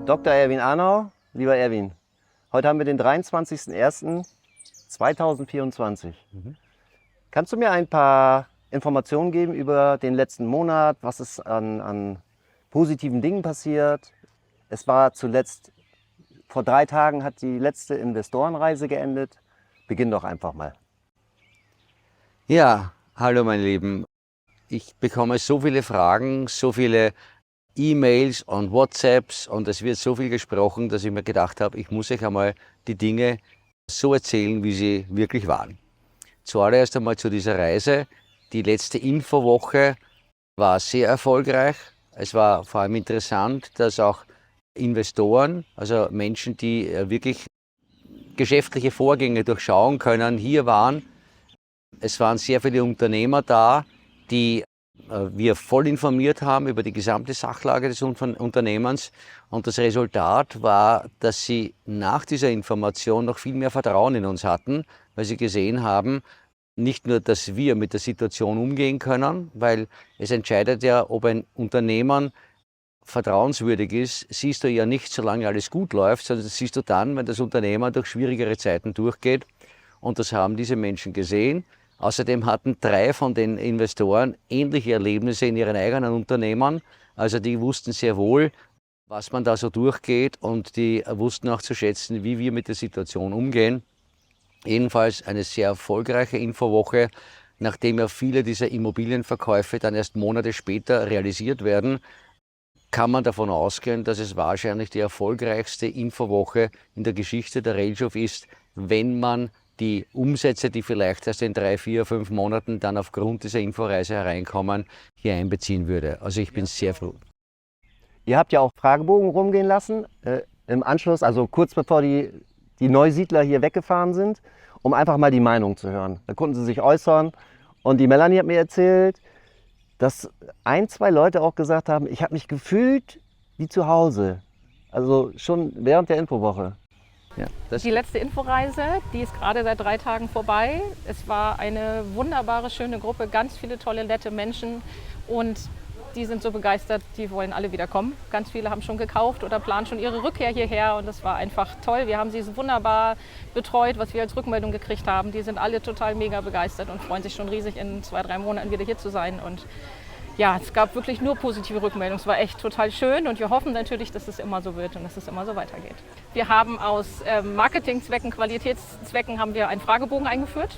Dr. Erwin Arnau, lieber Erwin, heute haben wir den 23.01.2024. Kannst du mir ein paar Informationen geben über den letzten Monat? Was ist an positiven Dingen passiert? Es war zuletzt, vor 3 Tagen hat die letzte Investorenreise geendet. Beginn doch einfach mal. Ja, hallo meine Lieben. Ich bekomme so viele Fragen, so viele E-Mails und WhatsApps und es wird so viel gesprochen, dass ich mir gedacht habe, ich muss euch einmal die Dinge so erzählen, wie sie wirklich waren. Zuallererst einmal zu dieser Reise. Die letzte Infowoche war sehr erfolgreich. Es war vor allem interessant, dass auch Investoren, also Menschen, die wirklich geschäftliche Vorgänge durchschauen können, hier waren. Es waren sehr viele Unternehmer da, die wir voll informiert haben über die gesamte Sachlage des Unternehmens. Und das Resultat war, dass sie nach dieser Information noch viel mehr Vertrauen in uns hatten, weil sie gesehen haben, nicht nur, dass wir mit der Situation umgehen können, weil es entscheidet ja, ob ein Unternehmen vertrauenswürdig ist, siehst du ja nicht, solange alles gut läuft, sondern das siehst du dann, wenn das Unternehmen durch schwierigere Zeiten durchgeht. Und das haben diese Menschen gesehen. Außerdem hatten 3 von den Investoren ähnliche Erlebnisse in ihren eigenen Unternehmen. Also die wussten sehr wohl, was man da so durchgeht und die wussten auch zu schätzen, wie wir mit der Situation umgehen. Jedenfalls eine sehr erfolgreiche Infowoche, nachdem ja viele dieser Immobilienverkäufe dann erst Monate später realisiert werden, kann man davon ausgehen, dass es wahrscheinlich die erfolgreichste Infowoche in der Geschichte der Railshof ist, wenn man die Umsätze, die vielleicht erst in 3, 4, 5 Monaten dann aufgrund dieser Inforeise hereinkommen, hier einbeziehen würde. Also ich bin sehr froh. Ihr habt ja auch Fragebogen rumgehen lassen, im Anschluss, also kurz bevor die Neusiedler hier weggefahren sind, um einfach mal die Meinung zu hören. Da konnten sie sich äußern und die Melanie hat mir erzählt, dass 1, 2 Leute auch gesagt haben, ich habe mich gefühlt wie zu Hause. Also schon während der Infowoche. Ja, die letzte Inforeise, die ist gerade seit 3 Tagen vorbei. Es war eine wunderbare, schöne Gruppe, ganz viele tolle, nette Menschen und die sind so begeistert, die wollen alle wieder kommen. Ganz viele haben schon gekauft oder planen schon ihre Rückkehr hierher und das war einfach toll. Wir haben sie so wunderbar betreut, was wir als Rückmeldung gekriegt haben. Die sind alle total mega begeistert und freuen sich schon riesig, in 2, 3 Monaten wieder hier zu sein. Und ja, es gab wirklich nur positive Rückmeldungen. Es war echt total schön und wir hoffen natürlich, dass es immer so wird und dass es immer so weitergeht. Wir haben aus Marketingzwecken, Qualitätszwecken haben wir einen Fragebogen eingeführt.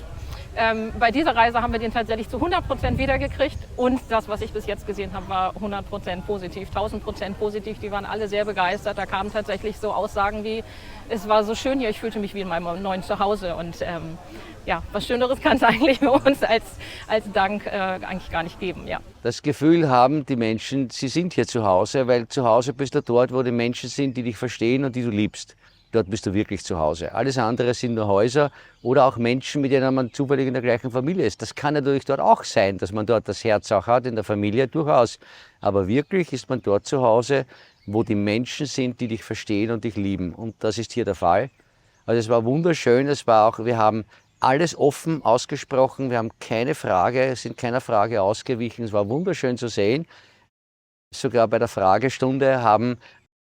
Bei dieser Reise haben wir den tatsächlich zu 100% wiedergekriegt und das, was ich bis jetzt gesehen habe, war 100% positiv, 1000% positiv. Die waren alle sehr begeistert. Da kamen tatsächlich so Aussagen wie, es war so schön hier, ich fühlte mich wie in meinem neuen Zuhause. Und ja, was Schöneres kann es eigentlich für uns als Dank eigentlich gar nicht geben. Ja. Das Gefühl haben die Menschen, sie sind hier zu Hause, weil zu Hause bist du dort, wo die Menschen sind, die dich verstehen und die du liebst. Dort bist du wirklich zu Hause. Alles andere sind nur Häuser oder auch Menschen, mit denen man zufällig in der gleichen Familie ist. Das kann natürlich dort auch sein, dass man dort das Herz auch hat, in der Familie durchaus. Aber wirklich ist man dort zu Hause, wo die Menschen sind, die dich verstehen und dich lieben. Und das ist hier der Fall. Also es war wunderschön, wir haben alles offen ausgesprochen, wir haben keine Frage, sind keiner Frage ausgewichen. Es war wunderschön zu sehen. Sogar bei der Fragestunde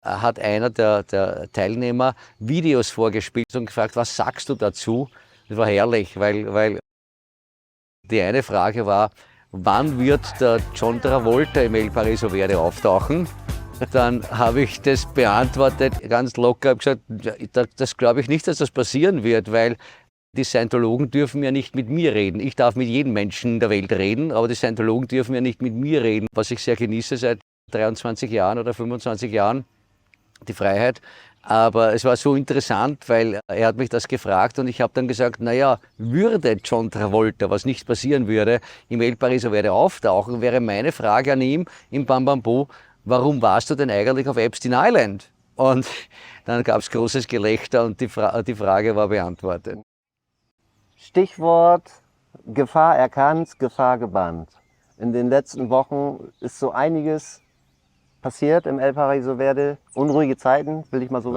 hat einer der Teilnehmer Videos vorgespielt und gefragt, was sagst du dazu? Das war herrlich, weil die eine Frage war, wann wird der John Travolta im El Paraiso Verde auftauchen? Dann habe ich das beantwortet, ganz locker, habe gesagt, das glaube ich nicht, dass das passieren wird, weil die Scientologen dürfen ja nicht mit mir reden. Ich darf mit jedem Menschen der Welt reden, aber die Scientologen dürfen ja nicht mit mir reden, was ich sehr genieße seit 23 Jahren oder 25 Jahren. Die Freiheit, aber es war so interessant, weil er hat mich das gefragt und ich habe dann gesagt, naja, würde John Travolta, was nicht passieren würde, im El Paraiso Verde auftauchen, wäre meine Frage an ihn im Bam Bam Bo, warum warst du denn eigentlich auf Epstein Island? Und dann gab es großes Gelächter und die Frage war beantwortet. Stichwort Gefahr erkannt, Gefahr gebannt. In den letzten Wochen ist so einiges passiert im El Paraiso Verde. Unruhige Zeiten, will ich mal so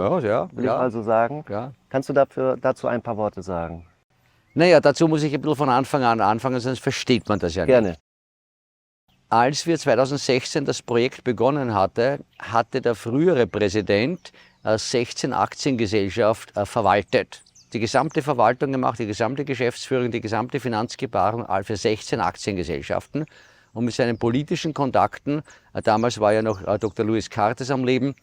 sagen. Ja. Kannst du dazu ein paar Worte sagen? Naja, dazu muss ich ein bisschen von Anfang an anfangen, sonst versteht man das ja nicht. Gerne. Als wir 2016 das Projekt begonnen hatte der frühere Präsident 16 Aktiengesellschaften verwaltet. Die gesamte Verwaltung gemacht, die gesamte Geschäftsführung, die gesamte Finanzgebarung für 16 Aktiengesellschaften. Und mit seinen politischen Kontakten, damals war ja noch Dr. Louis Cartes am Leben,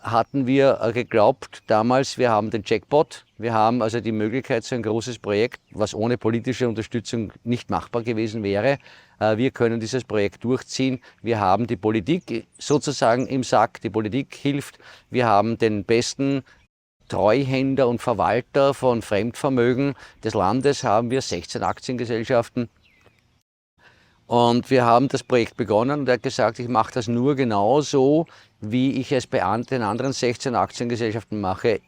hatten wir geglaubt damals, wir haben den Jackpot, wir haben also die Möglichkeit, so ein großes Projekt, was ohne politische Unterstützung nicht machbar gewesen wäre, wir können dieses Projekt durchziehen, wir haben die Politik sozusagen im Sack, die Politik hilft, wir haben den besten Treuhänder und Verwalter von Fremdvermögen des Landes, haben wir 16 Aktiengesellschaften. Und wir haben das Projekt begonnen und er hat gesagt, ich mache das nur genauso, wie ich es bei den anderen 16 Aktiengesellschaften mache.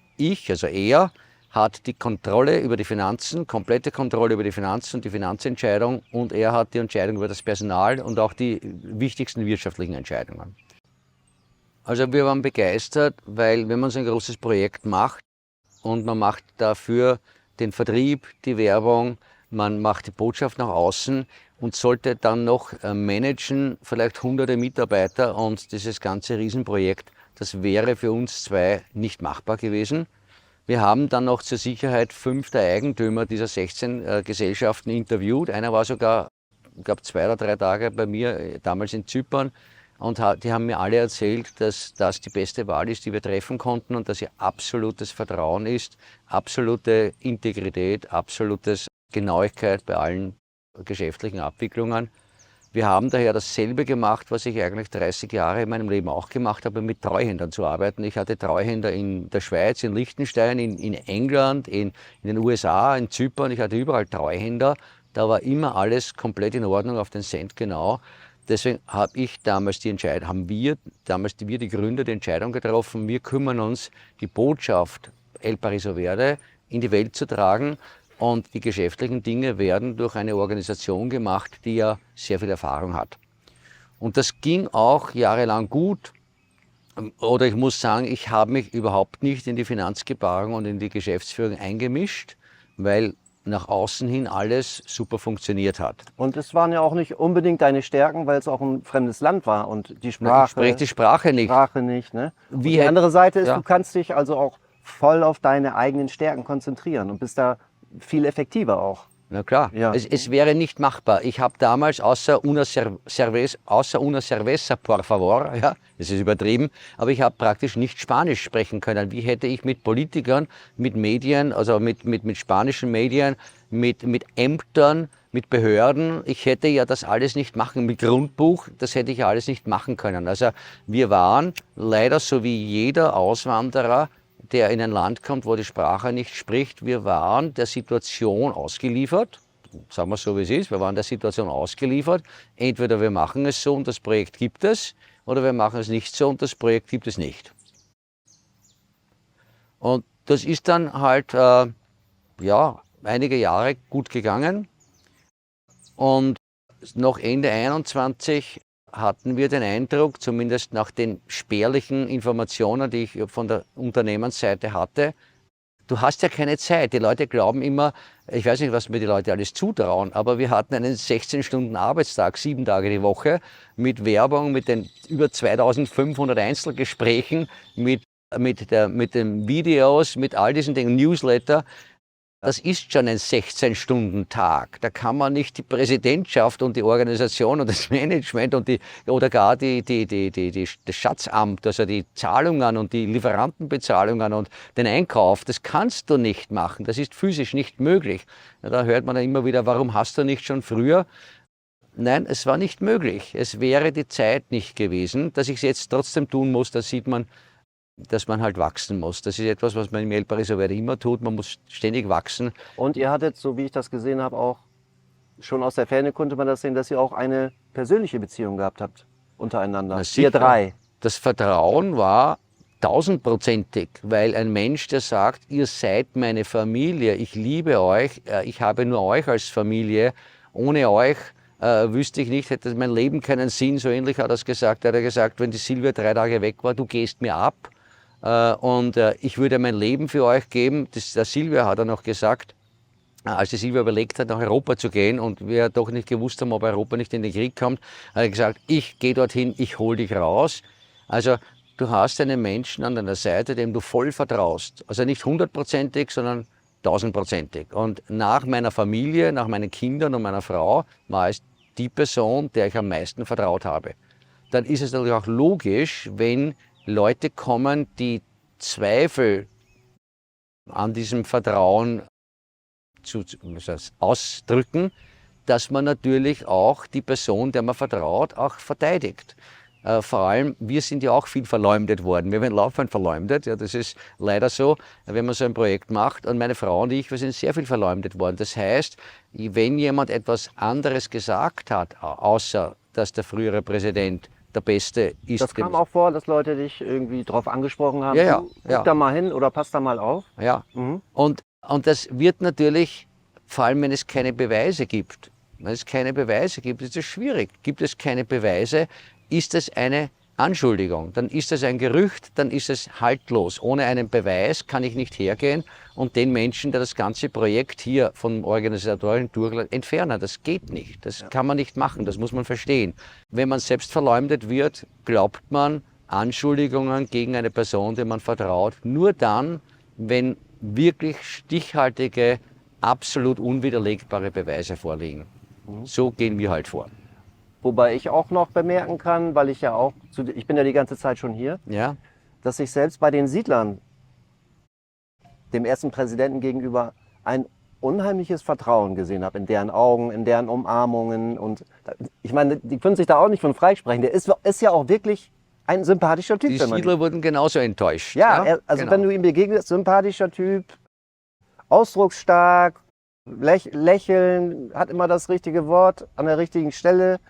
Also er, hat die Kontrolle über die Finanzen, komplette Kontrolle über die Finanzen und die Finanzentscheidung und er hat die Entscheidung über das Personal und auch die wichtigsten wirtschaftlichen Entscheidungen. Also wir waren begeistert, weil wenn man so ein großes Projekt macht und man macht dafür den Vertrieb, die Werbung, man macht die Botschaft nach außen und sollte dann noch managen, vielleicht hunderte Mitarbeiter und dieses ganze Riesenprojekt, das wäre für uns zwei nicht machbar gewesen. Wir haben dann noch zur Sicherheit 5 der Eigentümer dieser 16 Gesellschaften interviewt. Einer war sogar, ich glaube, 2 oder 3 Tage bei mir, damals in Zypern. Und die haben mir alle erzählt, dass das die beste Wahl ist, die wir treffen konnten und dass hier absolutes Vertrauen ist, absolute Integrität, absolutes Genauigkeit bei allen geschäftlichen Abwicklungen. Wir haben daher dasselbe gemacht, was ich eigentlich 30 Jahre in meinem Leben auch gemacht habe, mit Treuhändern zu arbeiten. Ich hatte Treuhänder in der Schweiz, in Liechtenstein, in England, in den USA, in Zypern. Ich hatte überall Treuhänder. Da war immer alles komplett in Ordnung, auf den Cent genau. Deswegen haben wir die Gründer die Entscheidung getroffen, wir kümmern uns, die Botschaft El Paraíso Verde in die Welt zu tragen. Und die geschäftlichen Dinge werden durch eine Organisation gemacht, die ja sehr viel Erfahrung hat. Und das ging auch jahrelang gut. Oder ich muss sagen, ich habe mich überhaupt nicht in die Finanzgebarung und in die Geschäftsführung eingemischt, weil nach außen hin alles super funktioniert hat. Und es waren ja auch nicht unbedingt deine Stärken, weil es auch ein fremdes Land war und die Sprache. Ich spreche die Sprache nicht. Ne? Und die andere Seite ist, du kannst dich also auch voll auf deine eigenen Stärken konzentrieren und bist da viel effektiver auch. Na klar, ja. Es wäre nicht machbar. Ich habe damals außer una cerveza, por favor, ja, das ist übertrieben, aber ich habe praktisch nicht Spanisch sprechen können. Wie hätte ich mit Politikern, mit Medien, also mit spanischen Medien, mit Ämtern, mit Behörden, ich hätte ja das alles nicht machen, mit Grundbuch, das hätte ich ja alles nicht machen können. Also wir waren leider so wie jeder Auswanderer, der in ein Land kommt, wo die Sprache nicht spricht. Wir waren der Situation ausgeliefert, sagen wir so wie es ist, wir waren der Situation ausgeliefert. Entweder wir machen es so und das Projekt gibt es, oder wir machen es nicht so und das Projekt gibt es nicht. Und das ist dann halt einige Jahre gut gegangen und noch Ende 21 hatten wir den Eindruck, zumindest nach den spärlichen Informationen, die ich von der Unternehmensseite hatte, du hast ja keine Zeit. Die Leute glauben immer, ich weiß nicht, was mir die Leute alles zutrauen, aber wir hatten einen 16-Stunden-Arbeitstag, 7 Tage die Woche, mit Werbung, mit den über 2500 Einzelgesprächen, mit den Videos, mit all diesen Dingen, Newsletter. Das ist schon ein 16-Stunden-Tag. Da kann man nicht die Präsidentschaft und die Organisation und das Management und oder gar das Schatzamt, also die Zahlungen und die Lieferantenbezahlungen und den Einkauf, das kannst du nicht machen. Das ist physisch nicht möglich. Da hört man dann immer wieder, warum hast du nicht schon früher? Nein, es war nicht möglich. Es wäre die Zeit nicht gewesen. Dass ich es jetzt trotzdem tun muss, da sieht man, dass man halt wachsen muss. Das ist etwas, was man im El Paraíso Verde immer tut. Man muss ständig wachsen. Und ihr hattet, so wie ich das gesehen habe, auch schon aus der Ferne konnte man das sehen, dass ihr auch eine persönliche Beziehung gehabt habt untereinander. Ihr 3. Das Vertrauen war 1000%ig, weil ein Mensch, der sagt, ihr seid meine Familie, ich liebe euch, ich habe nur euch als Familie, ohne euch wüsste ich nicht, hätte mein Leben keinen Sinn, so ähnlich hat er es gesagt. Er hat gesagt, wenn die Silvia 3 Tage weg war, du gehst mir ab. Und ich würde mein Leben für euch geben. Der Silvia hat er noch gesagt, als die Silvia überlegt hat, nach Europa zu gehen und wir doch nicht gewusst haben, ob Europa nicht in den Krieg kommt, hat er gesagt, ich gehe dorthin, ich hole dich raus. Also du hast einen Menschen an deiner Seite, dem du voll vertraust. Also nicht 100%ig, sondern 1000%ig. Und nach meiner Familie, nach meinen Kindern und meiner Frau war es die Person, der ich am meisten vertraut habe. Dann ist es natürlich auch logisch, wenn Leute kommen, die Zweifel an diesem Vertrauen ausdrücken, dass man natürlich auch die Person, der man vertraut, auch verteidigt. Vor allem, wir sind ja auch viel verleumdet worden. Wir werden laufend verleumdet. Ja, das ist leider so, wenn man so ein Projekt macht. Und meine Frau und ich, wir sind sehr viel verleumdet worden. Das heißt, wenn jemand etwas anderes gesagt hat, außer dass der frühere Präsident der Beste ist. Das kam auch vor, dass Leute dich irgendwie drauf angesprochen haben. Ja, du, guck da mal hin oder pass da mal auf. Ja. Mhm. Und das wird natürlich, vor allem wenn es keine Beweise gibt. Wenn es keine Beweise gibt, ist es schwierig. Gibt es keine Beweise, ist es eine Anschuldigung, dann ist es ein Gerücht, dann ist es haltlos. Ohne einen Beweis kann ich nicht hergehen und den Menschen, der das ganze Projekt hier vom Organisatorischen durchläuft, entfernen. Das geht nicht. Das kann man nicht machen, das muss man verstehen. Wenn man selbst verleumdet wird, glaubt man Anschuldigungen gegen eine Person, der man vertraut, nur dann, wenn wirklich stichhaltige, absolut unwiderlegbare Beweise vorliegen. So gehen wir halt vor. Wobei ich auch noch bemerken kann, weil ich bin ja die ganze Zeit schon hier, Ja? dass ich selbst bei den Siedlern dem ersten Präsidenten gegenüber ein unheimliches Vertrauen gesehen habe, in deren Augen, in deren Umarmungen. Und ich meine, die können sich da auch nicht von freisprechen. Der ist ja auch wirklich ein sympathischer Typ. Die Siedler wurden genauso enttäuscht. Ja, also genau. wenn du ihm begegnest, sympathischer Typ, ausdrucksstark, lächeln, hat immer das richtige Wort an der richtigen Stelle.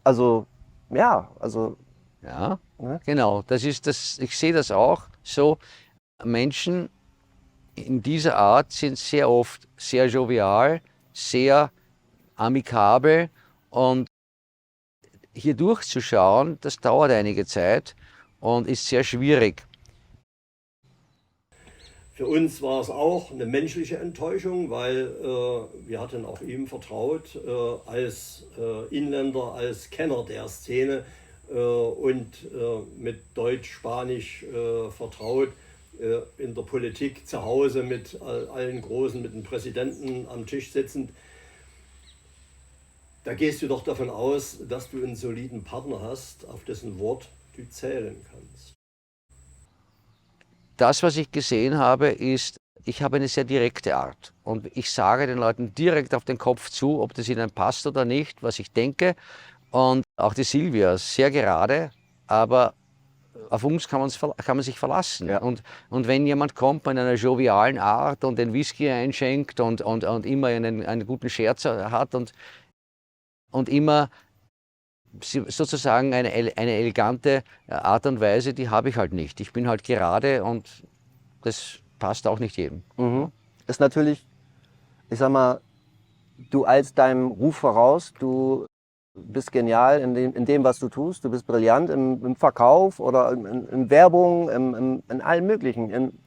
Also, ja, also. Ja, Ne? genau. Ich sehe das auch so. Menschen in dieser Art sind sehr oft sehr jovial, sehr amikabel und hier durchzuschauen, das dauert einige Zeit und ist sehr schwierig. Für uns war es auch eine menschliche Enttäuschung, weil wir hatten auch ihm vertraut als Inländer, als Kenner der Szene und mit Deutsch, Spanisch vertraut, in der Politik zu Hause mit allen Großen, mit dem Präsidenten am Tisch sitzend. Da gehst du doch davon aus, dass du einen soliden Partner hast, auf dessen Wort du zählen kannst. Das, was ich gesehen habe, ist, ich habe eine sehr direkte Art. Und ich sage den Leuten direkt auf den Kopf zu, ob das ihnen passt oder nicht, was ich denke. Und auch die Silvia, sehr gerade, aber auf uns kann man sich verlassen. Ja. Und wenn jemand kommt mit einer jovialen Art und den Whisky einschenkt und immer einen guten Scherz hat und immer sozusagen eine elegante Art und Weise, die habe ich halt nicht. Ich bin halt gerade und das passt auch nicht jedem. Mhm. Ist natürlich, ich sag mal, du eilst deinem Ruf voraus, du bist genial in dem, was du tust, du bist brillant im Verkauf oder in Werbung, in allem Möglichen.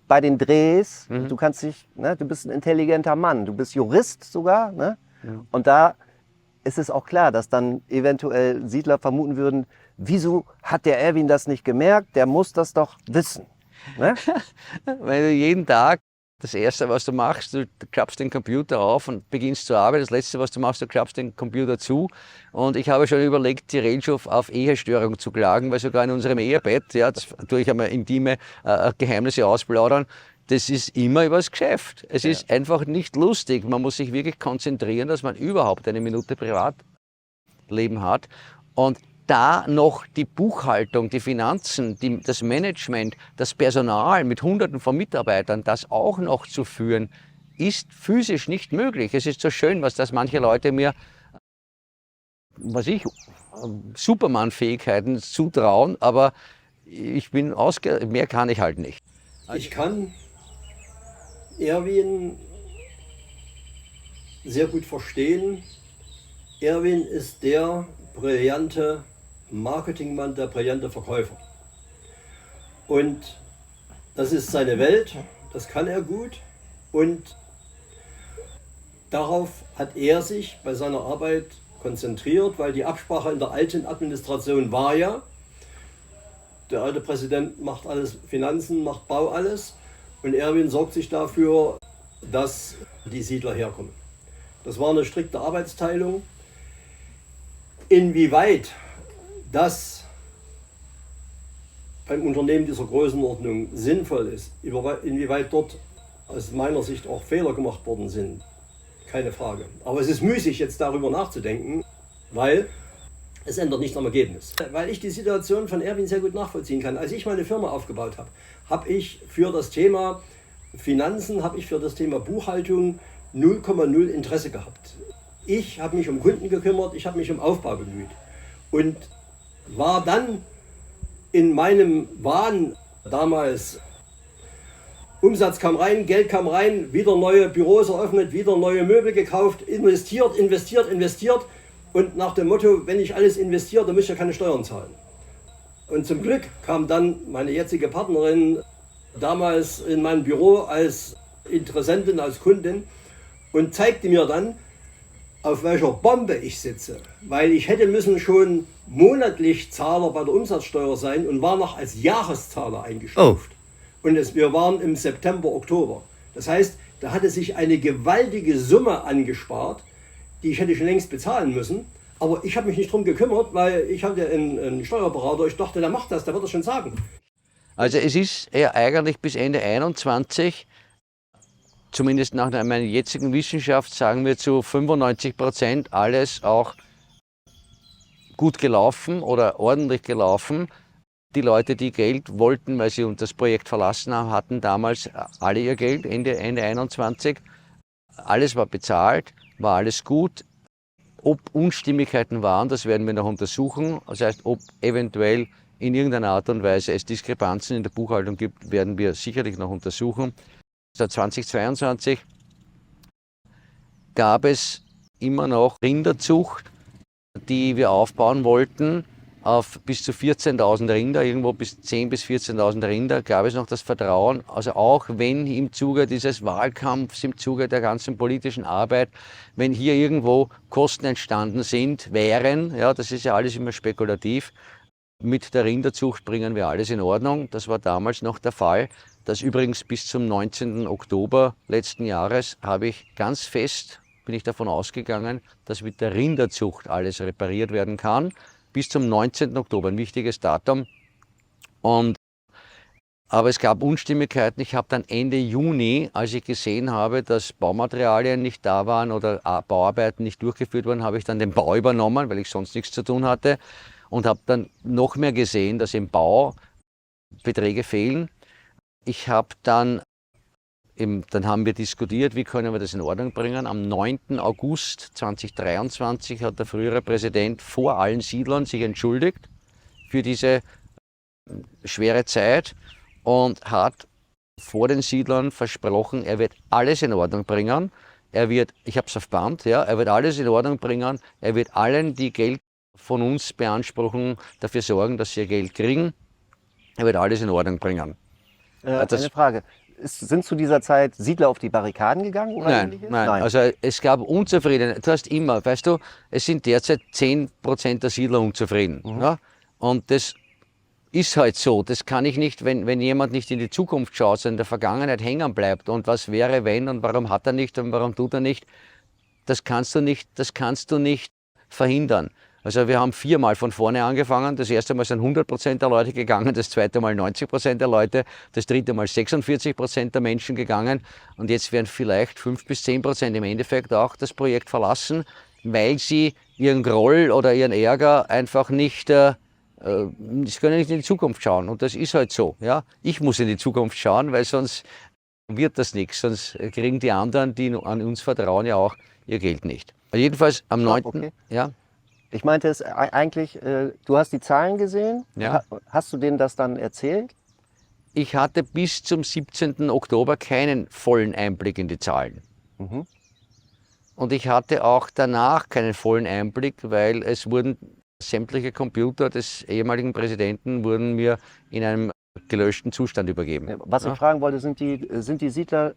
Bei den Drehs, du kannst dich, ne, du bist ein intelligenter Mann, du bist Jurist sogar, ne? Ja. Und da ist es auch klar, dass dann eventuell Siedler vermuten würden, wieso hat der Erwin das nicht gemerkt, der muss das doch wissen. Ne? Weil du jeden Tag, das Erste, was du machst, du klappst den Computer auf und beginnst zu arbeiten. Das Letzte, was du machst, du klappst den Computer zu. Und ich habe schon überlegt, Tirelschow auf Ehestörung zu klagen, weil sogar in unserem Ehebett, ja, das tue ich einmal intime Geheimnisse ausplaudern, das ist immer über das Geschäft. Es ist einfach nicht lustig. Man muss sich wirklich konzentrieren, dass man überhaupt eine Minute Privatleben hat. Und da noch die Buchhaltung, die Finanzen, das Management, das Personal mit Hunderten von Mitarbeitern, das auch noch zu führen, ist physisch nicht möglich. Es ist so schön, was das manche Leute mir, Superman-Fähigkeiten zutrauen, aber ich bin mehr kann ich halt nicht. Ich kann Erwin sehr gut verstehen. Erwin ist der brillante Marketingmann, der brillante Verkäufer. Und das ist seine Welt, das kann er gut. Und Darauf hat er sich bei seiner Arbeit konzentriert, weil die Absprache in der alten Administration war ja, der alte Präsident macht alles, Finanzen, macht Bau alles und Erwin sorgt sich dafür, dass die Siedler herkommen. Das war eine strikte Arbeitsteilung. Inwieweit das beim Unternehmen dieser Größenordnung sinnvoll ist, inwieweit dort aus meiner Sicht auch Fehler gemacht worden sind, keine Frage. Aber es ist müßig, jetzt darüber nachzudenken, weil es ändert nichts am Ergebnis. Weil ich die Situation von Erwin sehr gut nachvollziehen kann. Als ich meine Firma aufgebaut habe, habe ich für das Thema Finanzen, habe ich für das Thema Buchhaltung 0,0 Interesse gehabt. Ich habe mich um Kunden gekümmert, ich habe mich um Aufbau bemüht und war dann in meinem Wahn damals, Umsatz kam rein, Geld kam rein, wieder neue Büros eröffnet, wieder neue Möbel gekauft, investiert und nach dem Motto, wenn ich alles investiere, dann muss ich ja keine Steuern zahlen. Und zum Glück kam dann meine jetzige Partnerin damals in mein Büro als Interessentin, als Kundin und zeigte mir dann, auf welcher Bombe ich sitze, weil ich hätte müssen schon monatlich Zahler bei der Umsatzsteuer sein und war noch als Jahreszahler eingestuft. Und wir waren im September, Oktober. Das heißt, da hatte sich eine gewaltige Summe angespart, die ich hätte schon längst bezahlen müssen. Aber ich habe mich nicht drum gekümmert, weil ich hatte einen Steuerberater, ich dachte, der macht das, der wird das schon sagen. Also es ist ja eigentlich bis Ende 21, zumindest nach meiner jetzigen Wissenschaft, sagen wir zu 95% alles auch gut gelaufen oder ordentlich gelaufen. Die Leute, die Geld wollten, weil sie das Projekt verlassen haben, hatten damals alle ihr Geld, Ende 21. Alles war bezahlt, war alles gut. Ob Unstimmigkeiten waren, das werden wir noch untersuchen. Das heißt, ob eventuell in irgendeiner Art und Weise es Diskrepanzen in der Buchhaltung gibt, werden wir sicherlich noch untersuchen. Seit 2022 gab es immer noch Rinderzucht, die wir aufbauen wollten, auf bis zu 14.000 Rinder, irgendwo bis 10.000 bis 14.000 Rinder, gab es noch das Vertrauen, also auch wenn im Zuge dieses Wahlkampfs, im Zuge der ganzen politischen Arbeit, wenn hier irgendwo Kosten entstanden wären, ja, das ist ja alles immer spekulativ, mit der Rinderzucht bringen wir alles in Ordnung. Das war damals noch der Fall. Das übrigens bis zum 19. Oktober letzten Jahres bin ich davon ausgegangen, dass mit der Rinderzucht alles repariert werden kann. Bis zum 19. Oktober, ein wichtiges Datum. Aber es gab Unstimmigkeiten. Ich habe dann Ende Juni, als ich gesehen habe, dass Baumaterialien nicht da waren oder Bauarbeiten nicht durchgeführt wurden, habe ich dann den Bau übernommen, weil ich sonst nichts zu tun hatte. Und habe dann noch mehr gesehen, dass im Bau Beträge fehlen. Ich habe dann haben wir diskutiert, wie können wir das in Ordnung bringen. Am 9. August 2023 hat der frühere Präsident vor allen Siedlern sich entschuldigt für diese schwere Zeit und hat vor den Siedlern versprochen, er wird alles in Ordnung bringen. Ich habe es auf Band, ja, er wird alles in Ordnung bringen. Er wird allen, die Geld von uns beanspruchen, dafür sorgen, dass sie ihr Geld kriegen. Er wird alles in Ordnung bringen. Eine Frage. Sind zu dieser Zeit Siedler auf die Barrikaden gegangen? Oder Nein. Also es gab Unzufriedenheit. Du hast immer, weißt du, es sind derzeit 10% der Siedler unzufrieden. Ja? Und das ist halt so. Das kann ich nicht, wenn jemand nicht in die Zukunft schaut, sondern in der Vergangenheit hängen bleibt. Und was wäre, wenn und warum hat er nicht und warum tut er nicht, das kannst du nicht verhindern. Also wir haben 4-mal von vorne angefangen. Das erste Mal sind 100% der Leute gegangen, das zweite Mal 90% der Leute, das dritte Mal 46% der Menschen gegangen. Und jetzt werden vielleicht 5 bis 10% im Endeffekt auch das Projekt verlassen, weil sie ihren Groll oder ihren Ärger einfach nicht, sie können nicht in die Zukunft schauen. Und das ist halt so. Ja? Ich muss in die Zukunft schauen, weil sonst wird das nichts. Sonst kriegen die anderen, die an uns vertrauen, ja auch ihr Geld nicht. Also jedenfalls am 9. Okay. Ja. Ich meinte es eigentlich, du hast die Zahlen gesehen. Ja. Hast du denen das dann erzählt? Ich hatte bis zum 17. Oktober keinen vollen Einblick in die Zahlen. Mhm. Und ich hatte auch danach keinen vollen Einblick, weil es wurden sämtliche Computer des ehemaligen Präsidenten wurden mir in einem gelöschten Zustand übergeben. Was ich fragen wollte, sind die Siedler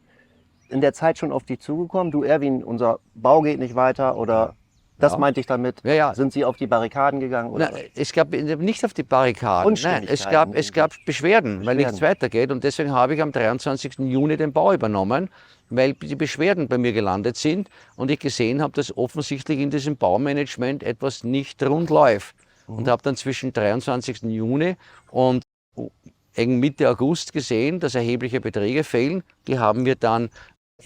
in der Zeit schon auf dich zugekommen? Du Erwin, unser Bau geht nicht weiter oder das Ja. meinte ich damit? Ja, ja. Sind Sie auf die Barrikaden gegangen? Oder? Nein, es gab nicht auf die Barrikaden. Nein, Unstimmigkeiten. es gab Beschwerden, weil nichts weitergeht. Und deswegen habe ich am 23. Juni den Bau übernommen, weil die Beschwerden bei mir gelandet sind und ich gesehen habe, dass offensichtlich in diesem Baumanagement etwas nicht rund läuft. Und habe dann zwischen 23. Juni und gegen Mitte August gesehen, dass erhebliche Beträge fehlen. Die haben wir dann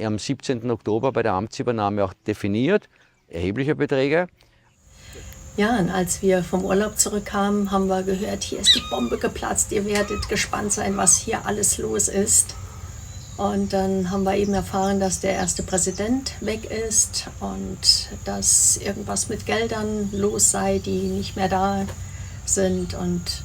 am 17. Oktober bei der Amtsübernahme auch definiert. Erhebliche Beträge. Ja, und als wir vom Urlaub zurückkamen, haben wir gehört, hier ist die Bombe geplatzt, ihr werdet gespannt sein, was hier alles los ist. Und dann haben wir eben erfahren, dass der erste Präsident weg ist und dass irgendwas mit Geldern los sei, die nicht mehr da sind. Und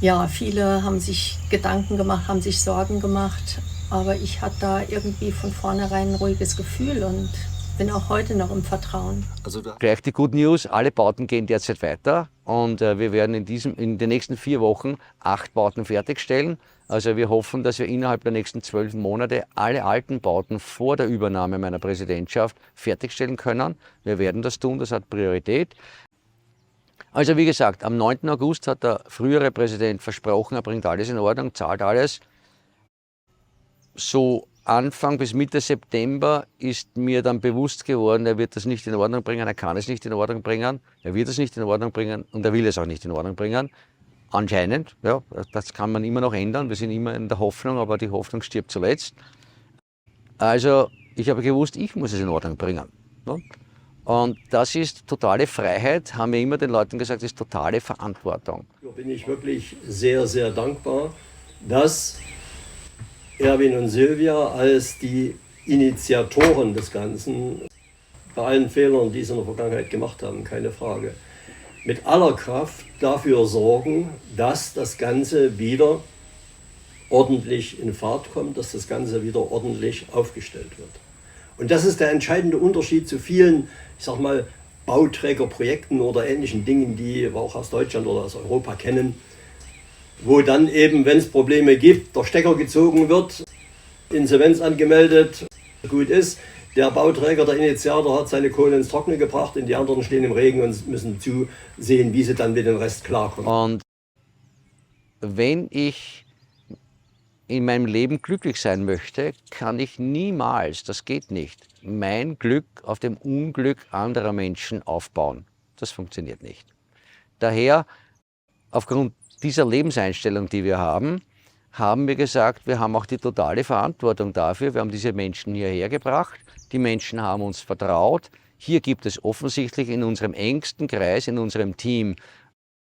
ja, viele haben sich Gedanken gemacht, haben sich Sorgen gemacht. Aber ich hatte da irgendwie von vornherein ein ruhiges Gefühl und bin auch heute noch im Vertrauen. Also Gleich die Good News, alle Bauten gehen derzeit weiter und wir werden in den nächsten 4 Wochen 8 Bauten fertigstellen. Also wir hoffen, dass wir innerhalb der nächsten 12 Monate alle alten Bauten vor der Übernahme meiner Präsidentschaft fertigstellen können. Wir werden das tun, das hat Priorität. Also wie gesagt, am 9. August hat der frühere Präsident versprochen, er bringt alles in Ordnung, zahlt alles. So Anfang bis Mitte September ist mir dann bewusst geworden, er wird das nicht in Ordnung bringen, er kann es nicht in Ordnung bringen, er wird es nicht in Ordnung bringen und er will es auch nicht in Ordnung bringen. Anscheinend, ja, das kann man immer noch ändern, wir sind immer in der Hoffnung, aber die Hoffnung stirbt zuletzt. Also ich habe gewusst, ich muss es in Ordnung bringen. Ne? Und das ist totale Freiheit, haben wir immer den Leuten gesagt, das ist totale Verantwortung. Da bin ich wirklich sehr, sehr dankbar, dass Erwin und Silvia als die Initiatoren des Ganzen, bei allen Fehlern, die sie in der Vergangenheit gemacht haben, keine Frage, mit aller Kraft dafür sorgen, dass das Ganze wieder ordentlich in Fahrt kommt, dass das Ganze wieder ordentlich aufgestellt wird. Und das ist der entscheidende Unterschied zu vielen, ich sag mal, Bauträgerprojekten oder ähnlichen Dingen, die wir auch aus Deutschland oder aus Europa kennen, wo dann eben, wenn es Probleme gibt, der Stecker gezogen wird, Insolvenz angemeldet, gut ist. Der Bauträger, der Initiator hat seine Kohle ins Trockene gebracht und die anderen stehen im Regen und müssen zusehen, wie sie dann mit dem Rest klarkommen. Und wenn ich in meinem Leben glücklich sein möchte, kann ich niemals, das geht nicht, mein Glück auf dem Unglück anderer Menschen aufbauen. Das funktioniert nicht. Daher, aufgrund dieser Lebenseinstellung, die wir haben wir gesagt, wir haben auch die totale Verantwortung dafür. Wir haben diese Menschen hierher gebracht, die Menschen haben uns vertraut. Hier gibt es offensichtlich in unserem engsten Kreis, in unserem Team,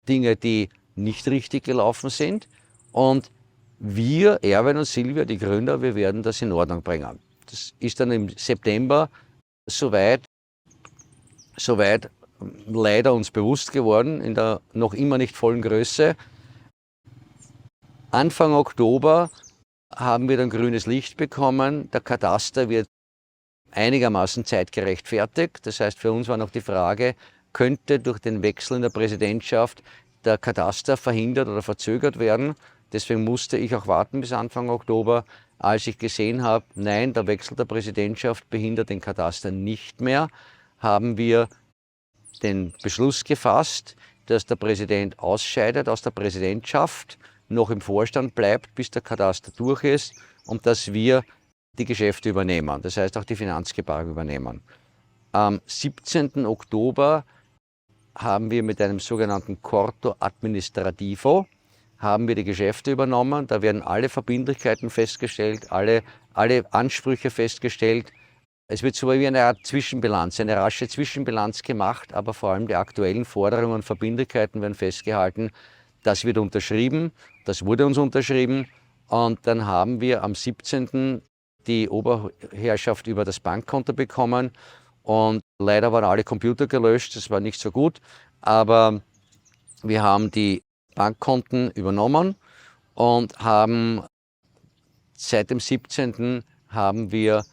Dinge, die nicht richtig gelaufen sind. Und wir, Erwin und Silvia, die Gründer, wir werden das in Ordnung bringen. Das ist dann im September soweit leider uns bewusst geworden, in der noch immer nicht vollen Größe. Anfang Oktober haben wir dann grünes Licht bekommen. Der Kataster wird einigermaßen zeitgerecht fertig. Das heißt, für uns war noch die Frage, könnte durch den Wechsel in der Präsidentschaft der Kataster verhindert oder verzögert werden. Deswegen musste ich auch warten bis Anfang Oktober, als ich gesehen habe, nein, der Wechsel der Präsidentschaft behindert den Kataster nicht mehr, haben wir den Beschluss gefasst, dass der Präsident ausscheidet aus der Präsidentschaft, noch im Vorstand bleibt, bis der Kataster durch ist und dass wir die Geschäfte übernehmen, das heißt auch die Finanzgebarung übernehmen. Am 17. Oktober haben wir mit einem sogenannten Corto Administrativo haben wir die Geschäfte übernommen. Da werden alle Verbindlichkeiten festgestellt, alle Ansprüche festgestellt. Es wird so wie eine Art Zwischenbilanz, eine rasche Zwischenbilanz gemacht, aber vor allem die aktuellen Forderungen und Verbindlichkeiten werden festgehalten. Das wird unterschrieben, das wurde uns unterschrieben und dann haben wir am 17. die Oberherrschaft über das Bankkonto bekommen und leider waren alle Computer gelöscht, das war nicht so gut, aber wir haben die Bankkonten übernommen und haben seit dem 17. haben wir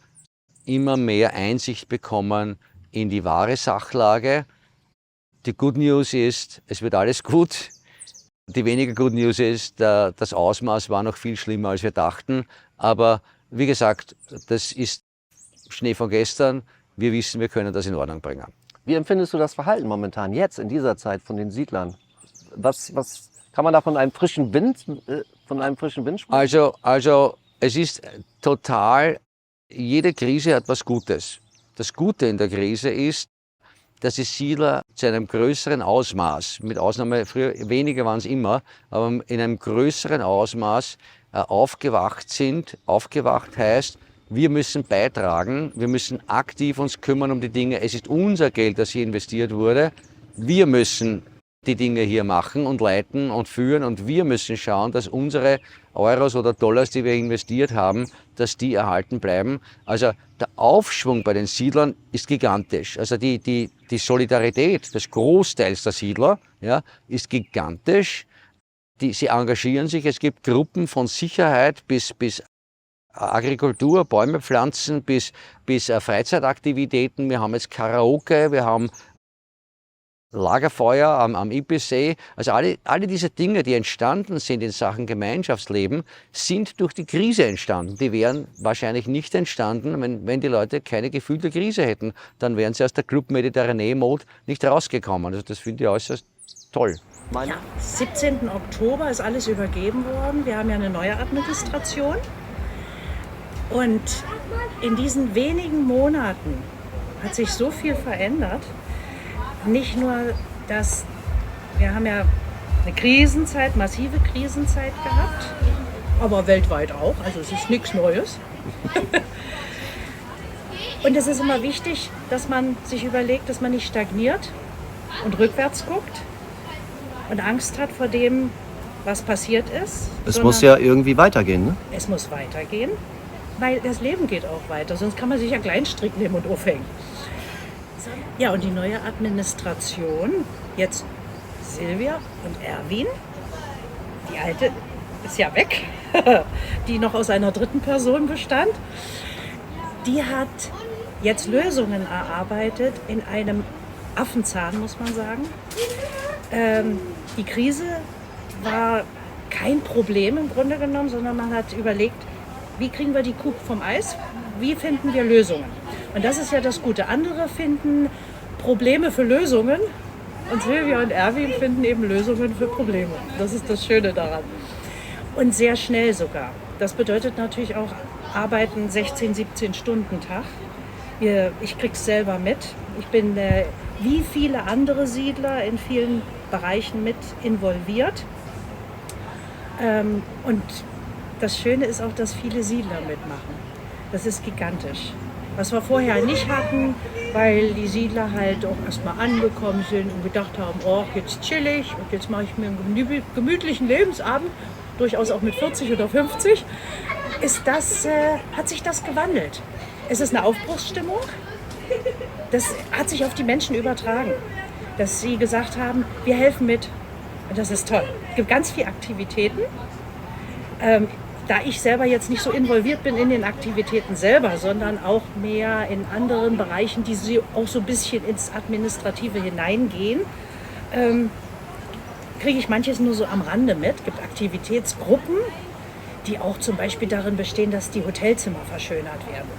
immer mehr Einsicht bekommen in die wahre Sachlage. Die Good News ist, es wird alles gut. Die weniger Good News ist, das Ausmaß war noch viel schlimmer, als wir dachten. Aber wie gesagt, das ist Schnee von gestern. Wir wissen, wir können das in Ordnung bringen. Wie empfindest du das Verhalten momentan, jetzt in dieser Zeit von den Siedlern? Was kann man da von einem frischen Wind sprechen? Also es ist total, jede Krise hat was Gutes. Das Gute in der Krise ist, dass die Siedler zu einem größeren Ausmaß, mit Ausnahme früher, weniger waren es immer, aber in einem größeren Ausmaß aufgewacht sind. Aufgewacht heißt, wir müssen beitragen, wir müssen aktiv uns kümmern um die Dinge. Es ist unser Geld, das hier investiert wurde. Wir müssen die Dinge hier machen und leiten und führen und wir müssen schauen, dass unsere Euros oder Dollars, die wir investiert haben, dass die erhalten bleiben. Also der Aufschwung bei den Siedlern ist gigantisch. Also die Solidarität des Großteils der Siedler, ja, ist gigantisch. Sie engagieren sich. Es gibt Gruppen von Sicherheit bis Agrikultur, Bäume pflanzen, bis Freizeitaktivitäten. Wir haben jetzt Karaoke, wir haben Lagerfeuer am Ippisee. Also alle diese Dinge, die entstanden sind in Sachen Gemeinschaftsleben, sind durch die Krise entstanden. Die wären wahrscheinlich nicht entstanden, wenn die Leute keine gefühlte Krise hätten. Dann wären sie aus der Club Mediterranee-Mode nicht rausgekommen. Also das finde ich äußerst toll. Ja, 17. Oktober ist alles übergeben worden. Wir haben ja eine neue Administration. Und in diesen wenigen Monaten hat sich so viel verändert. Nicht nur, dass wir haben ja eine Krisenzeit, massive Krisenzeit gehabt, aber weltweit auch, also es ist nichts Neues. Und es ist immer wichtig, dass man sich überlegt, dass man nicht stagniert und rückwärts guckt und Angst hat vor dem, was passiert ist. Es muss ja irgendwie weitergehen, ne? Es muss weitergehen, weil das Leben geht auch weiter, sonst kann man sich ja Kleinstrick nehmen und aufhängen. Ja, und die neue Administration, jetzt Silvia und Erwin, die alte ist ja weg, die noch aus einer dritten Person bestand, die hat jetzt Lösungen erarbeitet in einem Affenzahn, muss man sagen. Die Krise war kein Problem im Grunde genommen, sondern man hat überlegt, wie kriegen wir die Kuh vom Eis, wie finden wir Lösungen. Und das ist ja das Gute. Andere finden Probleme für Lösungen und Silvia und Erwin finden eben Lösungen für Probleme. Das ist das Schöne daran. Und sehr schnell sogar. Das bedeutet natürlich auch Arbeiten 16, 17 Stunden Tag. Ich krieg's selber mit. Ich bin wie viele andere Siedler in vielen Bereichen mit involviert. Und das Schöne ist auch, dass viele Siedler mitmachen. Das ist gigantisch. Was wir vorher nicht hatten, weil die Siedler halt auch erstmal angekommen sind und gedacht haben, oh, jetzt chillig und jetzt mache ich mir einen gemütlichen Lebensabend, durchaus auch mit 40 oder 50, hat sich das gewandelt. Es ist eine Aufbruchsstimmung. Das hat sich auf die Menschen übertragen, dass sie gesagt haben, wir helfen mit. Und das ist toll. Es gibt ganz viele Aktivitäten. Da ich selber jetzt nicht so involviert bin in den Aktivitäten selber, sondern auch mehr in anderen Bereichen, die auch so ein bisschen ins Administrative hineingehen, kriege ich manches nur so am Rande mit. Es gibt Aktivitätsgruppen, die auch zum Beispiel darin bestehen, dass die Hotelzimmer verschönert werden,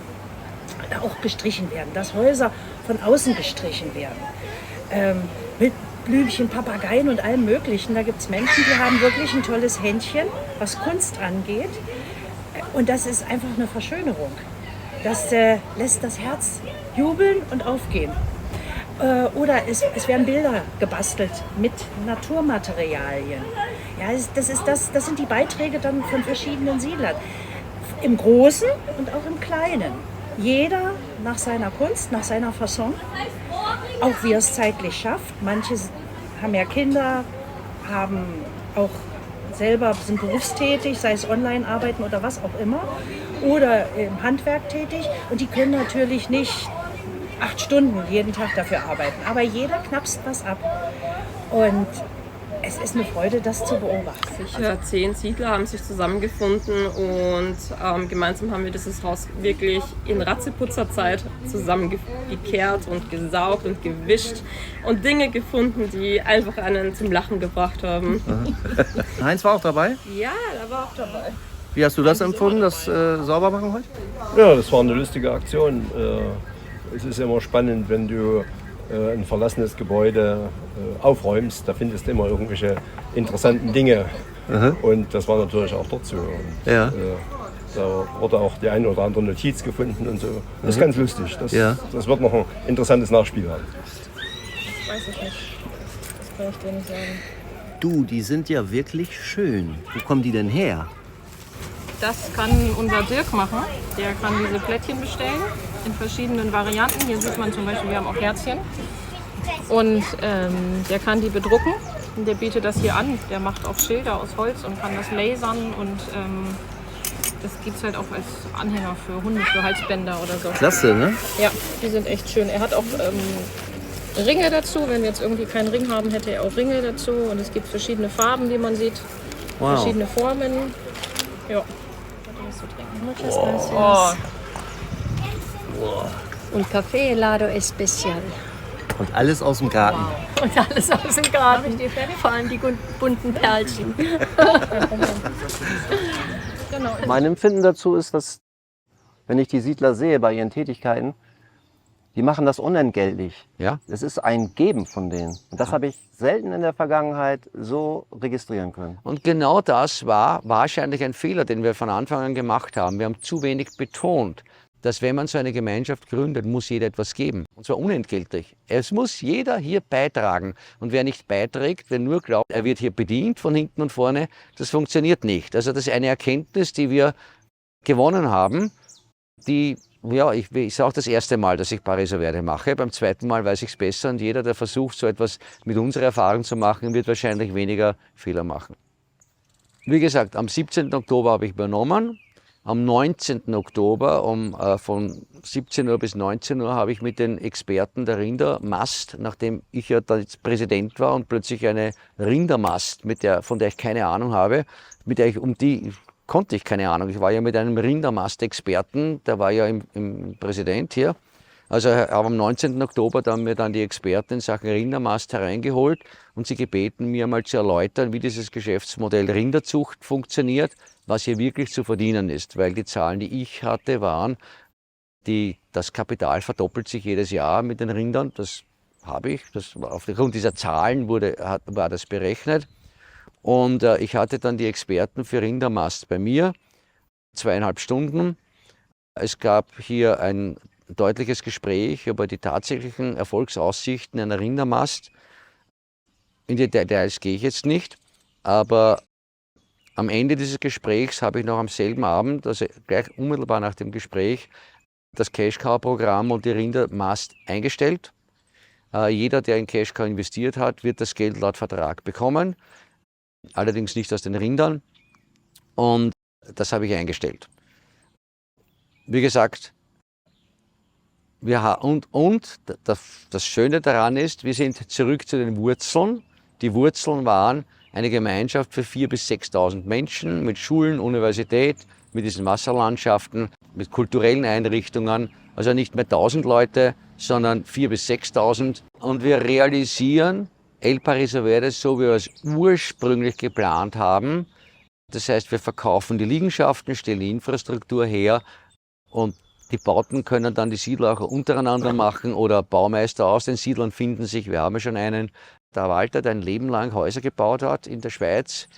auch gestrichen werden, dass Häuser von außen gestrichen werden, mit Blümchen, Papageien und allem Möglichen. Da gibt es Menschen, die haben wirklich ein tolles Händchen, was Kunst angeht. Und das ist einfach eine Verschönerung. Das lässt das Herz jubeln und aufgehen. Oder es werden Bilder gebastelt mit Naturmaterialien. Ja, das sind die Beiträge dann von verschiedenen Siedlern. Im Großen und auch im Kleinen. Jeder nach seiner Kunst, nach seiner Fasson. Auch wie er es zeitlich schafft. Manche haben ja Kinder, haben auch selber, sind berufstätig, sei es online arbeiten oder was auch immer. Oder im Handwerk tätig. Und die können natürlich nicht 8 Stunden jeden Tag dafür arbeiten. Aber jeder knapst was ab. Und es ist eine Freude, das zu beobachten. Sicher 10 Siedler haben sich zusammengefunden und gemeinsam haben wir dieses Haus wirklich in Ratzeputzerzeit zusammengekehrt und gesaugt und gewischt und Dinge gefunden, die einfach einen zum Lachen gebracht haben. Heinz war auch dabei? Ja, er war auch dabei. Wie hast du das empfunden, das Saubermachen heute? Ja, das war eine lustige Aktion. Es ist immer spannend, wenn du ein verlassenes Gebäude aufräumst, da findest du immer irgendwelche interessanten Dinge. Und das war natürlich auch dort so. Und, Ja. da wurde auch die eine oder andere Notiz gefunden und so. Das ist ganz lustig. Das wird noch ein interessantes Nachspiel haben. Weiß ich nicht. Das kann ich dir nicht sagen. Du, die sind ja wirklich schön. Wo kommen die denn her? Das kann unser Dirk machen. Der kann diese Plättchen bestellen in verschiedenen Varianten. Hier sieht man zum Beispiel, wir haben auch Herzchen. Und der kann die bedrucken. Und der bietet das hier an. Der macht auch Schilder aus Holz und kann das lasern. Und das gibt es halt auch als Anhänger für Hunde, für Halsbänder oder so. Klasse, ne? Ja, die sind echt schön. Er hat auch Ringe dazu. Wenn wir jetzt irgendwie keinen Ring haben, hätte er auch Ringe dazu. Und es gibt verschiedene Farben, die man sieht. Wow. Verschiedene Formen. Ja. Muchas gracias. Und Café helado especial. Und alles aus dem Garten. Und alles aus dem Garten. Vor allem die bunten Perlchen. Genau. Mein Empfinden dazu ist, dass, wenn ich die Siedler sehe bei ihren Tätigkeiten, die machen das unentgeltlich. Ja? Es ist ein Geben von denen. Und das habe ich selten in der Vergangenheit so registrieren können. Und genau das war wahrscheinlich ein Fehler, den wir von Anfang an gemacht haben. Wir haben zu wenig betont, dass wenn man so eine Gemeinschaft gründet, muss jeder etwas geben. Und zwar unentgeltlich. Es muss jeder hier beitragen. Und wer nicht beiträgt, wer nur glaubt, er wird hier bedient von hinten und vorne, das funktioniert nicht. Also das ist eine Erkenntnis, die wir gewonnen haben, die, ja, ich sage das erste Mal, dass ich Pariser Verde mache. Beim zweiten Mal weiß ich es besser und jeder, der versucht, so etwas mit unserer Erfahrung zu machen, wird wahrscheinlich weniger Fehler machen. Wie gesagt, am 17. Oktober habe ich übernommen. Am 19. Oktober von 17 Uhr bis 19 Uhr habe ich mit den Experten der Rindermast, nachdem ich ja da jetzt Präsident war und plötzlich eine Rindermast, von der ich keine Ahnung habe, konnte ich keine Ahnung. Ich war ja mit einem Rindermast-Experten, der war ja im Präsident hier. Also aber am 19. Oktober haben wir dann die Experten in Sachen Rindermast hereingeholt und sie gebeten, mir mal zu erläutern, wie dieses Geschäftsmodell Rinderzucht funktioniert, was hier wirklich zu verdienen ist. Weil die Zahlen, die ich hatte, waren, das Kapital verdoppelt sich jedes Jahr mit den Rindern. Das habe ich. Aufgrund dieser Zahlen war das berechnet. Und ich hatte dann die Experten für Rindermast bei mir, 2,5 Stunden. Es gab hier ein deutliches Gespräch über die tatsächlichen Erfolgsaussichten einer Rindermast. In die Details gehe ich jetzt nicht, aber am Ende dieses Gesprächs habe ich noch am selben Abend, also gleich unmittelbar nach dem Gespräch, das Cash-Cow-Programm und die Rindermast eingestellt. Jeder, der in Cash-Cow investiert hat, wird das Geld laut Vertrag bekommen. Allerdings nicht aus den Rindern, und das habe ich eingestellt. Wie gesagt, das Schöne daran ist, wir sind zurück zu den Wurzeln. Die Wurzeln waren eine Gemeinschaft für 4.000 bis 6.000 Menschen mit Schulen, Universität, mit diesen Wasserlandschaften, mit kulturellen Einrichtungen. Also nicht mehr 1.000 Leute, sondern 4.000 bis 6.000. Und wir realisieren El Pariser Verde, so wie wir es ursprünglich geplant haben. Das heißt, wir verkaufen die Liegenschaften, stellen die Infrastruktur her und die Bauten können dann die Siedler auch untereinander machen oder Baumeister aus den Siedlern finden sich. Wir haben ja schon einen, der Walter, der ein Leben lang Häuser gebaut hat in der Schweiz,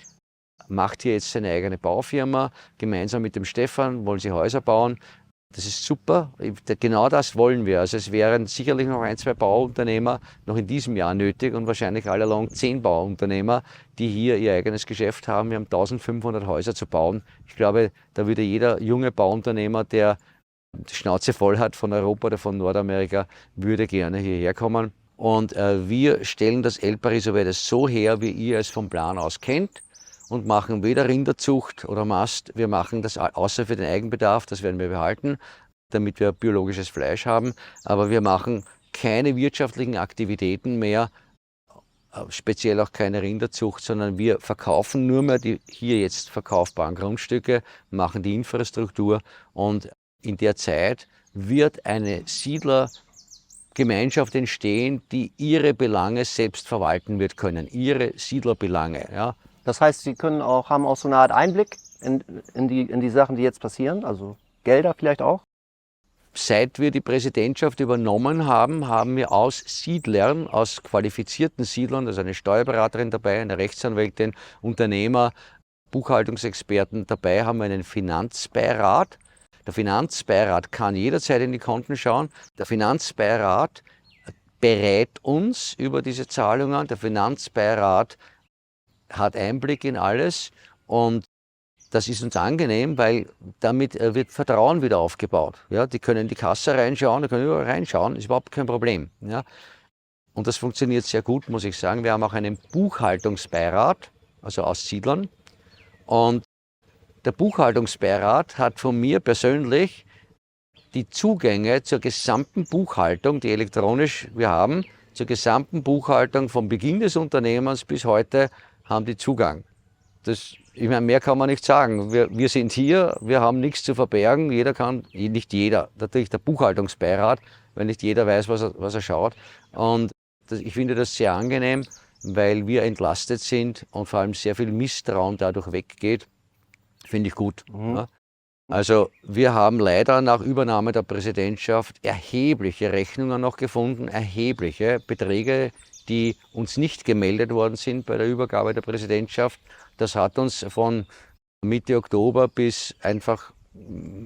macht hier jetzt seine eigene Baufirma. Gemeinsam mit dem Stefan wollen sie Häuser bauen. Das ist super, genau das wollen wir. Also es wären sicherlich noch 1, 2 Bauunternehmer noch in diesem Jahr nötig und wahrscheinlich all along 10 Bauunternehmer, die hier ihr eigenes Geschäft haben. Wir haben 1.500 Häuser zu bauen. Ich glaube, da würde jeder junge Bauunternehmer, der die Schnauze voll hat von Europa oder von Nordamerika, würde gerne hierher kommen. Und wir stellen das El Pariser Verde so her, wie ihr es vom Plan aus kennt. Und machen weder Rinderzucht oder Mast, wir machen das außer für den Eigenbedarf, das werden wir behalten, damit wir biologisches Fleisch haben, aber wir machen keine wirtschaftlichen Aktivitäten mehr, speziell auch keine Rinderzucht, sondern wir verkaufen nur mehr die hier jetzt verkaufbaren Grundstücke, machen die Infrastruktur und in der Zeit wird eine Siedlergemeinschaft entstehen, die ihre Belange selbst verwalten wird können, ihre Siedlerbelange. Ja. Das heißt, Sie haben auch so eine Art Einblick in die Sachen, die jetzt passieren? Also Gelder vielleicht auch? Seit wir die Präsidentschaft übernommen haben, haben wir aus Siedlern, aus qualifizierten Siedlern, also eine Steuerberaterin dabei, eine Rechtsanwältin, Unternehmer, Buchhaltungsexperten dabei, haben wir einen Finanzbeirat. Der Finanzbeirat kann jederzeit in die Konten schauen. Der Finanzbeirat berät uns über diese Zahlungen. Der Finanzbeirat hat Einblick in alles und das ist uns angenehm, weil damit wird Vertrauen wieder aufgebaut. Ja, die können in die Kasse reinschauen, die können überall reinschauen, ist überhaupt kein Problem. Ja. Und das funktioniert sehr gut, muss ich sagen. Wir haben auch einen Buchhaltungsbeirat, also aus Siedlern. Und der Buchhaltungsbeirat hat von mir persönlich die Zugänge zur gesamten Buchhaltung, die elektronisch wir haben, zur gesamten Buchhaltung vom Beginn des Unternehmens bis heute haben die Zugang. Ich meine, mehr kann man nicht sagen. Wir sind hier, wir haben nichts zu verbergen. Jeder kann, nicht jeder, natürlich der Buchhaltungsbeirat, weil nicht jeder weiß, was er schaut. Und ich finde das sehr angenehm, weil wir entlastet sind und vor allem sehr viel Misstrauen dadurch weggeht. Finde ich gut. Ja. Also wir haben leider nach Übernahme der Präsidentschaft erhebliche Rechnungen noch gefunden, erhebliche Beträge, die uns nicht gemeldet worden sind bei der Übergabe der Präsidentschaft. Das hat uns von Mitte Oktober bis einfach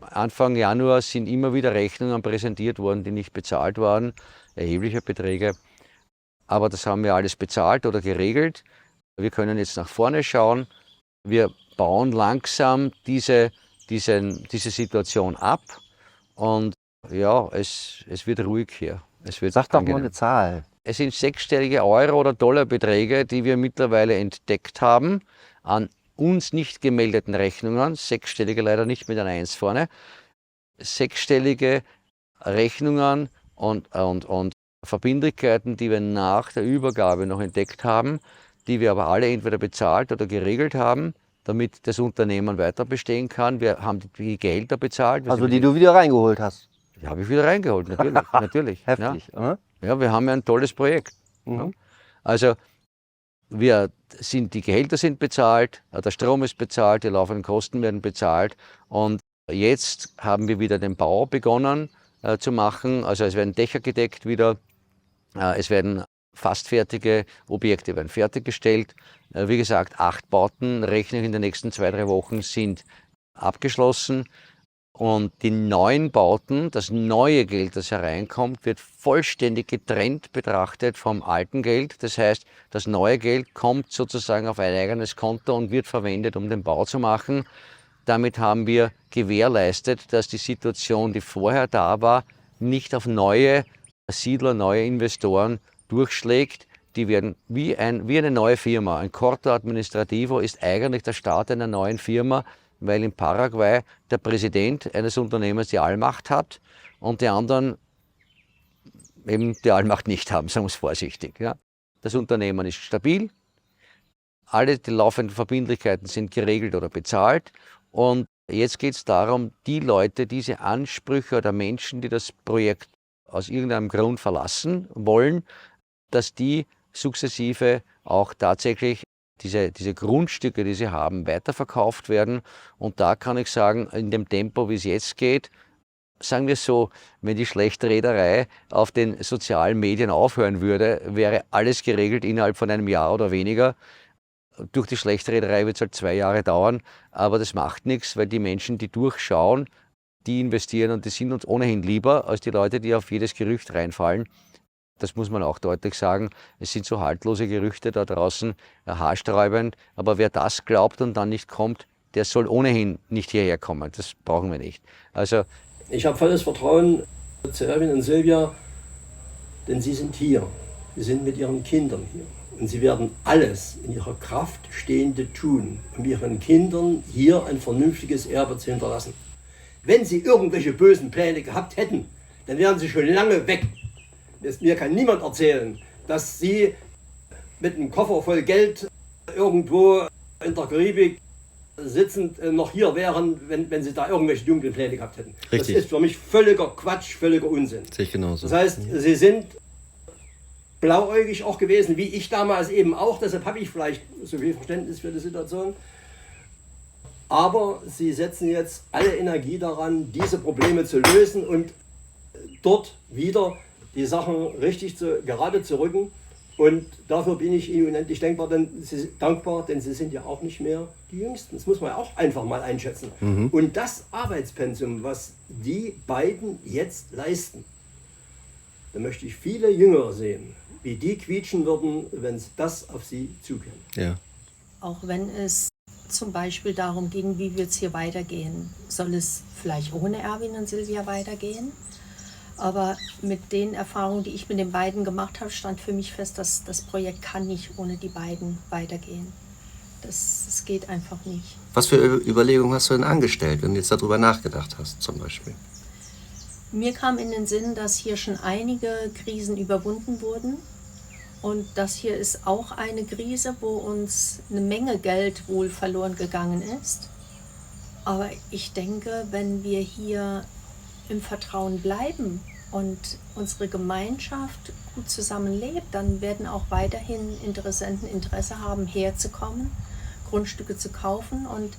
Anfang Januar sind immer wieder Rechnungen präsentiert worden, die nicht bezahlt waren, erhebliche Beträge. Aber das haben wir alles bezahlt oder geregelt. Wir können jetzt nach vorne schauen. Wir bauen langsam diese Situation ab und ja, es wird ruhig hier. Sag doch mal eine Zahl. Es sind 6-stellige Euro- oder Dollarbeträge, die wir mittlerweile entdeckt haben, an uns nicht gemeldeten Rechnungen, 6-stellige leider nicht mit einer 1 vorne, 6-stellige Rechnungen und Verbindlichkeiten, die wir nach der Übergabe noch entdeckt haben, die wir aber alle entweder bezahlt oder geregelt haben, damit das Unternehmen weiter bestehen kann. Wir haben die Gehälter bezahlt. Also die du wieder reingeholt hast? Die habe ich wieder reingeholt, natürlich. Natürlich. Heftig. Ja. Ja, wir haben ja ein tolles Projekt. Ja. Also die Gehälter sind bezahlt, der Strom ist bezahlt, die laufenden Kosten werden bezahlt und jetzt haben wir wieder den Bau begonnen zu machen. Also es werden Dächer gedeckt wieder, es werden fast fertige Objekte werden fertiggestellt. Wie gesagt, 8 Bauten, rechne ich in den nächsten 2-3 Wochen, sind abgeschlossen. Und die neuen Bauten, das neue Geld, das hereinkommt, wird vollständig getrennt betrachtet vom alten Geld. Das heißt, das neue Geld kommt sozusagen auf ein eigenes Konto und wird verwendet, um den Bau zu machen. Damit haben wir gewährleistet, dass die Situation, die vorher da war, nicht auf neue Siedler, neue Investoren durchschlägt. Die werden wie eine neue Firma. Ein Corto Administrativo ist eigentlich der Start einer neuen Firma, weil in Paraguay der Präsident eines Unternehmens die Allmacht hat und die anderen eben die Allmacht nicht haben, sagen wir es vorsichtig. Ja. Das Unternehmen ist stabil, alle die laufenden Verbindlichkeiten sind geregelt oder bezahlt und jetzt geht es darum, die Leute, diese Ansprüche oder Menschen, die das Projekt aus irgendeinem Grund verlassen wollen, dass die sukzessive auch tatsächlich diese Grundstücke, die sie haben, weiterverkauft werden. Und da kann ich sagen, in dem Tempo, wie es jetzt geht, sagen wir so, wenn die Schlechtrederei auf den sozialen Medien aufhören würde, wäre alles geregelt innerhalb von einem Jahr oder weniger. Durch die Schlechtrederei wird es halt 2 Jahre dauern, aber das macht nichts, weil die Menschen, die durchschauen, die investieren und die sind uns ohnehin lieber als die Leute, die auf jedes Gerücht reinfallen. Das muss man auch deutlich sagen. Es sind so haltlose Gerüchte da draußen, haarsträubend. Aber wer das glaubt und dann nicht kommt, der soll ohnehin nicht hierher kommen. Das brauchen wir nicht. Also ich habe volles Vertrauen zu Erwin und Silvia, denn sie sind hier. Sie sind mit ihren Kindern hier. Und sie werden alles in ihrer Kraft Stehende tun, um ihren Kindern hier ein vernünftiges Erbe zu hinterlassen. Wenn sie irgendwelche bösen Pläne gehabt hätten, dann wären sie schon lange weg. Mir kann niemand erzählen, dass sie mit einem Koffer voll Geld irgendwo in der Karibik sitzend noch hier wären, wenn sie da irgendwelche dunklen Pläne gehabt hätten. Richtig. Das ist für mich völliger Quatsch, völliger Unsinn. Sehe ich genauso. Das heißt, sie sind blauäugig auch gewesen, wie ich damals eben auch. Deshalb habe ich vielleicht so viel Verständnis für die Situation. Aber sie setzen jetzt alle Energie daran, diese Probleme zu lösen und dort wieder die Sachen richtig gerade zu rücken. Und dafür bin ich Ihnen unendlich dankbar, denn Sie sind ja auch nicht mehr die Jüngsten. Das muss man ja auch einfach mal einschätzen. Und das Arbeitspensum, was die beiden jetzt leisten, da möchte ich viele Jüngere sehen, wie die quietschen würden, wenn das auf sie zukäme. Ja. Auch wenn es zum Beispiel darum ging, wie wird es hier weitergehen. Soll es vielleicht ohne Erwin und Silvia weitergehen? Aber mit den Erfahrungen, die ich mit den beiden gemacht habe, stand für mich fest, dass das Projekt kann nicht ohne die beiden weitergehen. Das geht einfach nicht. Was für Überlegungen hast du denn angestellt, wenn du jetzt darüber nachgedacht hast, zum Beispiel? Mir kam in den Sinn, dass hier schon einige Krisen überwunden wurden. Und das hier ist auch eine Krise, wo uns eine Menge Geld wohl verloren gegangen ist. Aber ich denke, wenn wir hier im Vertrauen bleiben und unsere Gemeinschaft gut zusammenlebt, dann werden auch weiterhin Interessenten Interesse haben, herzukommen, Grundstücke zu kaufen. Und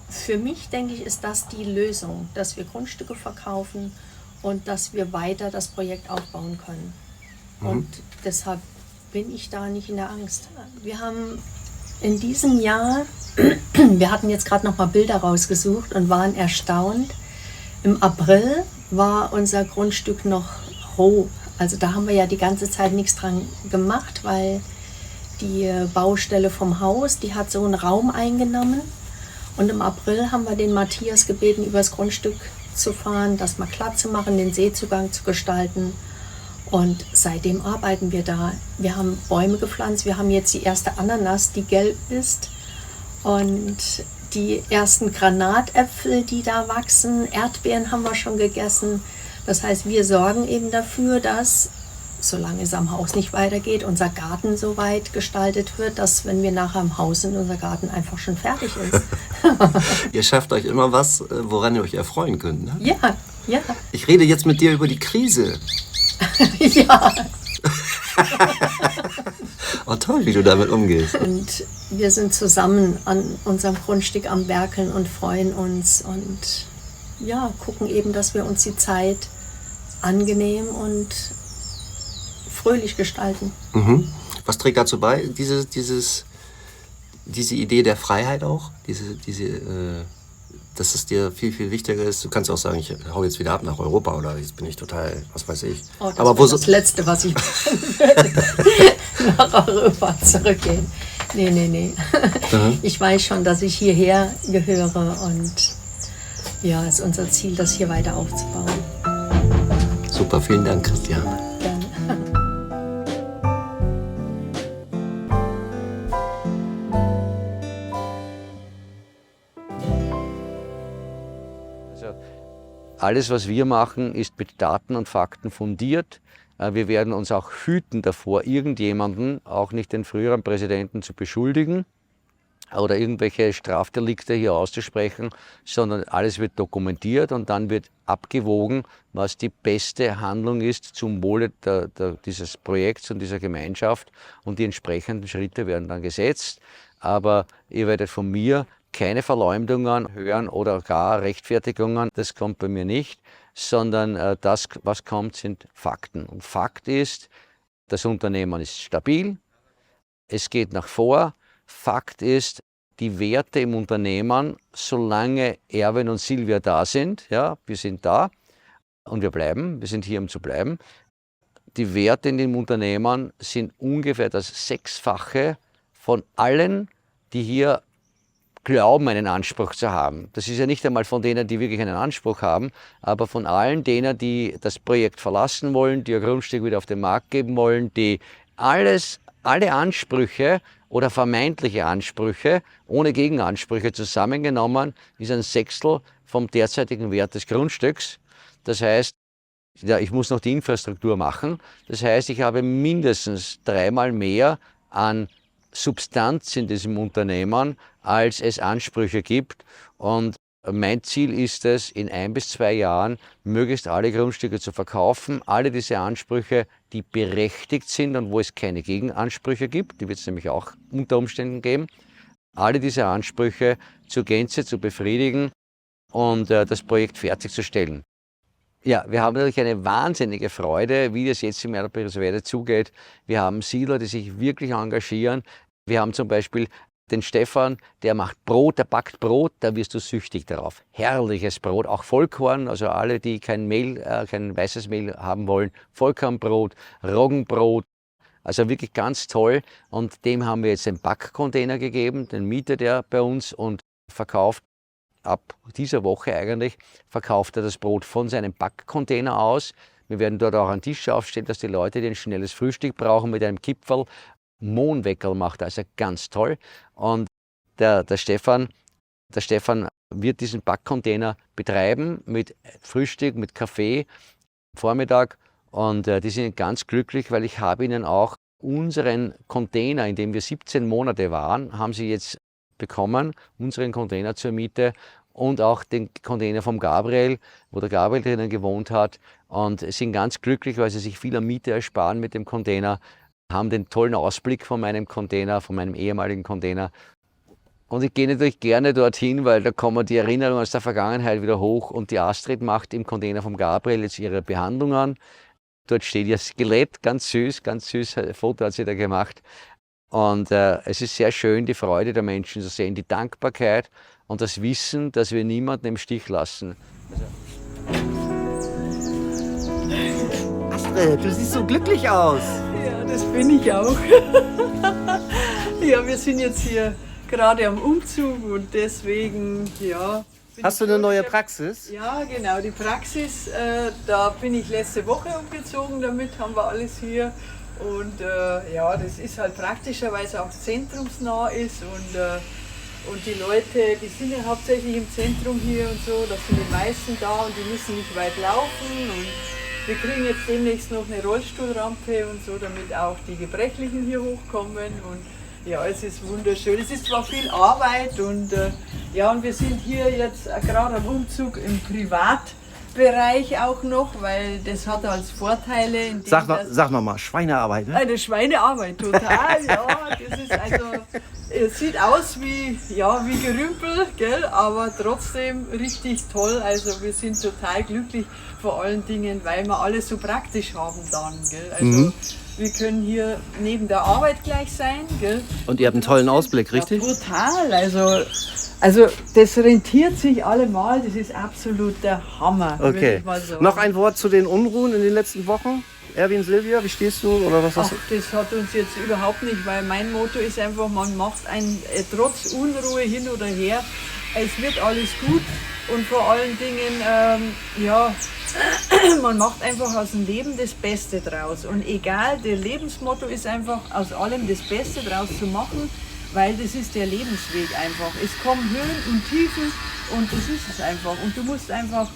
für mich, denke ich, ist das die Lösung, dass wir Grundstücke verkaufen und dass wir weiter das Projekt aufbauen können. Und deshalb bin ich da nicht in der Angst. Wir haben in diesem Jahr, wir hatten jetzt gerade noch mal Bilder rausgesucht und waren erstaunt. Im April war unser Grundstück noch roh. Also da haben wir ja die ganze Zeit nichts dran gemacht, weil die Baustelle vom Haus, die hat so einen Raum eingenommen. Und im April haben wir den Matthias gebeten, übers Grundstück zu fahren, das mal klar zu machen, den Seezugang zu gestalten. Und seitdem arbeiten wir da. Wir haben Bäume gepflanzt, wir haben jetzt die erste Ananas, die gelb ist. Und die ersten Granatäpfel, die da wachsen, Erdbeeren haben wir schon gegessen. Das heißt, wir sorgen eben dafür, dass, solange es am Haus nicht weitergeht, unser Garten so weit gestaltet wird, dass, wenn wir nachher im Haus sind, unser Garten einfach schon fertig ist. Ihr schafft euch immer was, woran ihr euch erfreuen könnt, ne? Ja, ja. Ich rede jetzt mit dir über die Krise. Ja. Oh, toll, wie du damit umgehst. Und wir sind zusammen an unserem Grundstück am Werkeln und freuen uns und ja, gucken eben, dass wir uns die Zeit angenehm und fröhlich gestalten. Was trägt dazu bei, diese Idee der Freiheit auch? Dass es dir viel, viel wichtiger ist. Du kannst auch sagen, ich hau jetzt wieder ab nach Europa oder jetzt bin ich total, was weiß ich. Oh, das aber wäre das Letzte, was ich würde, nach Europa zurückgehen. Nee. Ich weiß schon, dass ich hierher gehöre und ja, es ist unser Ziel, das hier weiter aufzubauen. Super, vielen Dank, Christian. Gerne. Alles, was wir machen, ist mit Daten und Fakten fundiert. Wir werden uns auch hüten davor, irgendjemanden, auch nicht den früheren Präsidenten, zu beschuldigen oder irgendwelche Strafdelikte hier auszusprechen, sondern alles wird dokumentiert und dann wird abgewogen, was die beste Handlung ist zum Wohle dieses Projekts und dieser Gemeinschaft, und die entsprechenden Schritte werden dann gesetzt. Aber ihr werdet von mir keine Verleumdungen hören oder gar Rechtfertigungen, das kommt bei mir nicht, sondern das, was kommt, sind Fakten. Und Fakt ist, das Unternehmen ist stabil, es geht nach vor. Fakt ist, die Werte im Unternehmen, solange Erwin und Silvia da sind, ja, wir sind da und wir sind hier, um zu bleiben, die Werte in dem Unternehmen sind ungefähr das 6-fache von allen, die hier glauben, einen Anspruch zu haben. Das ist ja nicht einmal von denen, die wirklich einen Anspruch haben, aber von allen denen, die das Projekt verlassen wollen, die ihr Grundstück wieder auf den Markt geben wollen, die alle Ansprüche oder vermeintliche Ansprüche ohne Gegenansprüche zusammengenommen, ist ein Sechstel vom derzeitigen Wert des Grundstücks. Das heißt, ja, ich muss noch die Infrastruktur machen. Das heißt, ich habe mindestens 3-mal mehr an Substanz in diesem Unternehmen, als es Ansprüche gibt. Und mein Ziel ist es, in 1 bis 2 Jahren möglichst alle Grundstücke zu verkaufen. Alle diese Ansprüche, die berechtigt sind und wo es keine Gegenansprüche gibt, die wird es nämlich auch unter Umständen geben, alle diese Ansprüche zur Gänze zu befriedigen und das Projekt fertigzustellen. Ja, wir haben natürlich eine wahnsinnige Freude, wie das jetzt im Erdbeerreservat zugeht. Wir haben Siedler, die sich wirklich engagieren. Wir haben zum Beispiel den Stefan, der macht Brot, der backt Brot, da wirst du süchtig darauf. Herrliches Brot, auch Vollkorn, also alle, die kein Mehl, kein weißes Mehl haben wollen, Vollkornbrot, Roggenbrot, also wirklich ganz toll. Und dem haben wir jetzt den Backcontainer gegeben, den mietet er bei uns und verkauft. Ab dieser Woche eigentlich verkauft er das Brot von seinem Backcontainer aus. Wir werden dort auch einen Tisch aufstellen, dass die Leute, die ein schnelles Frühstück brauchen, mit einem Kipferl, Mohnweckerl macht, also ganz toll. Und der Stefan wird diesen Backcontainer betreiben mit Frühstück, mit Kaffee am Vormittag. Und die sind ganz glücklich, weil ich habe ihnen auch unseren Container, in dem wir 17 Monate waren, haben sie jetzt bekommen, unseren Container zur Miete und auch den Container vom Gabriel, wo der Gabriel drinnen gewohnt hat, und sind ganz glücklich, weil sie sich viel an Miete ersparen mit dem Container, haben den tollen Ausblick von meinem Container, von meinem ehemaligen Container. Und ich gehe natürlich gerne dorthin, weil da kommen die Erinnerungen aus der Vergangenheit wieder hoch, und die Astrid macht im Container vom Gabriel jetzt ihre Behandlung an. Dort steht ihr Skelett, ganz süß, ein Foto hat sie da gemacht. Und es ist sehr schön, die Freude der Menschen zu sehen, die Dankbarkeit und das Wissen, dass wir niemanden im Stich lassen. Astrid, du siehst so glücklich aus. Ja, das bin ich auch. Ja, wir sind jetzt hier gerade am Umzug und deswegen, ja. Hast du eine neue Praxis? Ja, genau, die Praxis, da bin ich letzte Woche umgezogen, damit haben wir alles hier. Und ja, das ist halt praktischerweise auch zentrumsnah ist und die Leute, die sind ja hauptsächlich im Zentrum hier und so, da sind die meisten da und die müssen nicht weit laufen, und wir kriegen jetzt demnächst noch eine Rollstuhlrampe und so, damit auch die Gebrechlichen hier hochkommen, und ja, es ist wunderschön. Es ist zwar viel Arbeit und ja, und wir sind hier jetzt gerade am Umzug im Privatbereich auch noch, weil das hat als Vorteile. Sag noch mal, Schweinearbeit, ne? Eine Schweinearbeit, total, ja. Das ist also, es sieht aus wie Gerümpel, gell, aber trotzdem richtig toll. Also wir sind total glücklich vor allen Dingen, weil wir alles so praktisch haben dann, gell. Also wir können hier neben der Arbeit gleich sein, gell. Und ihr habt einen tollen Ausblick, richtig? Ja, total, also das rentiert sich allemal, das ist absolut der Hammer. Okay. Noch ein Wort zu den Unruhen in den letzten Wochen. Erwin, Silvia, wie stehst du? Oder was hast du? Ach, das hat uns jetzt überhaupt nicht, weil mein Motto ist einfach, man macht trotz Unruhe hin oder her, es wird alles gut, und vor allen Dingen, ja, man macht einfach aus dem Leben das Beste draus. Und egal, der Lebensmotto ist einfach, aus allem das Beste draus zu machen, weil das ist der Lebensweg einfach. Es kommen Höhen und Tiefen, und das ist es einfach. Und du musst einfach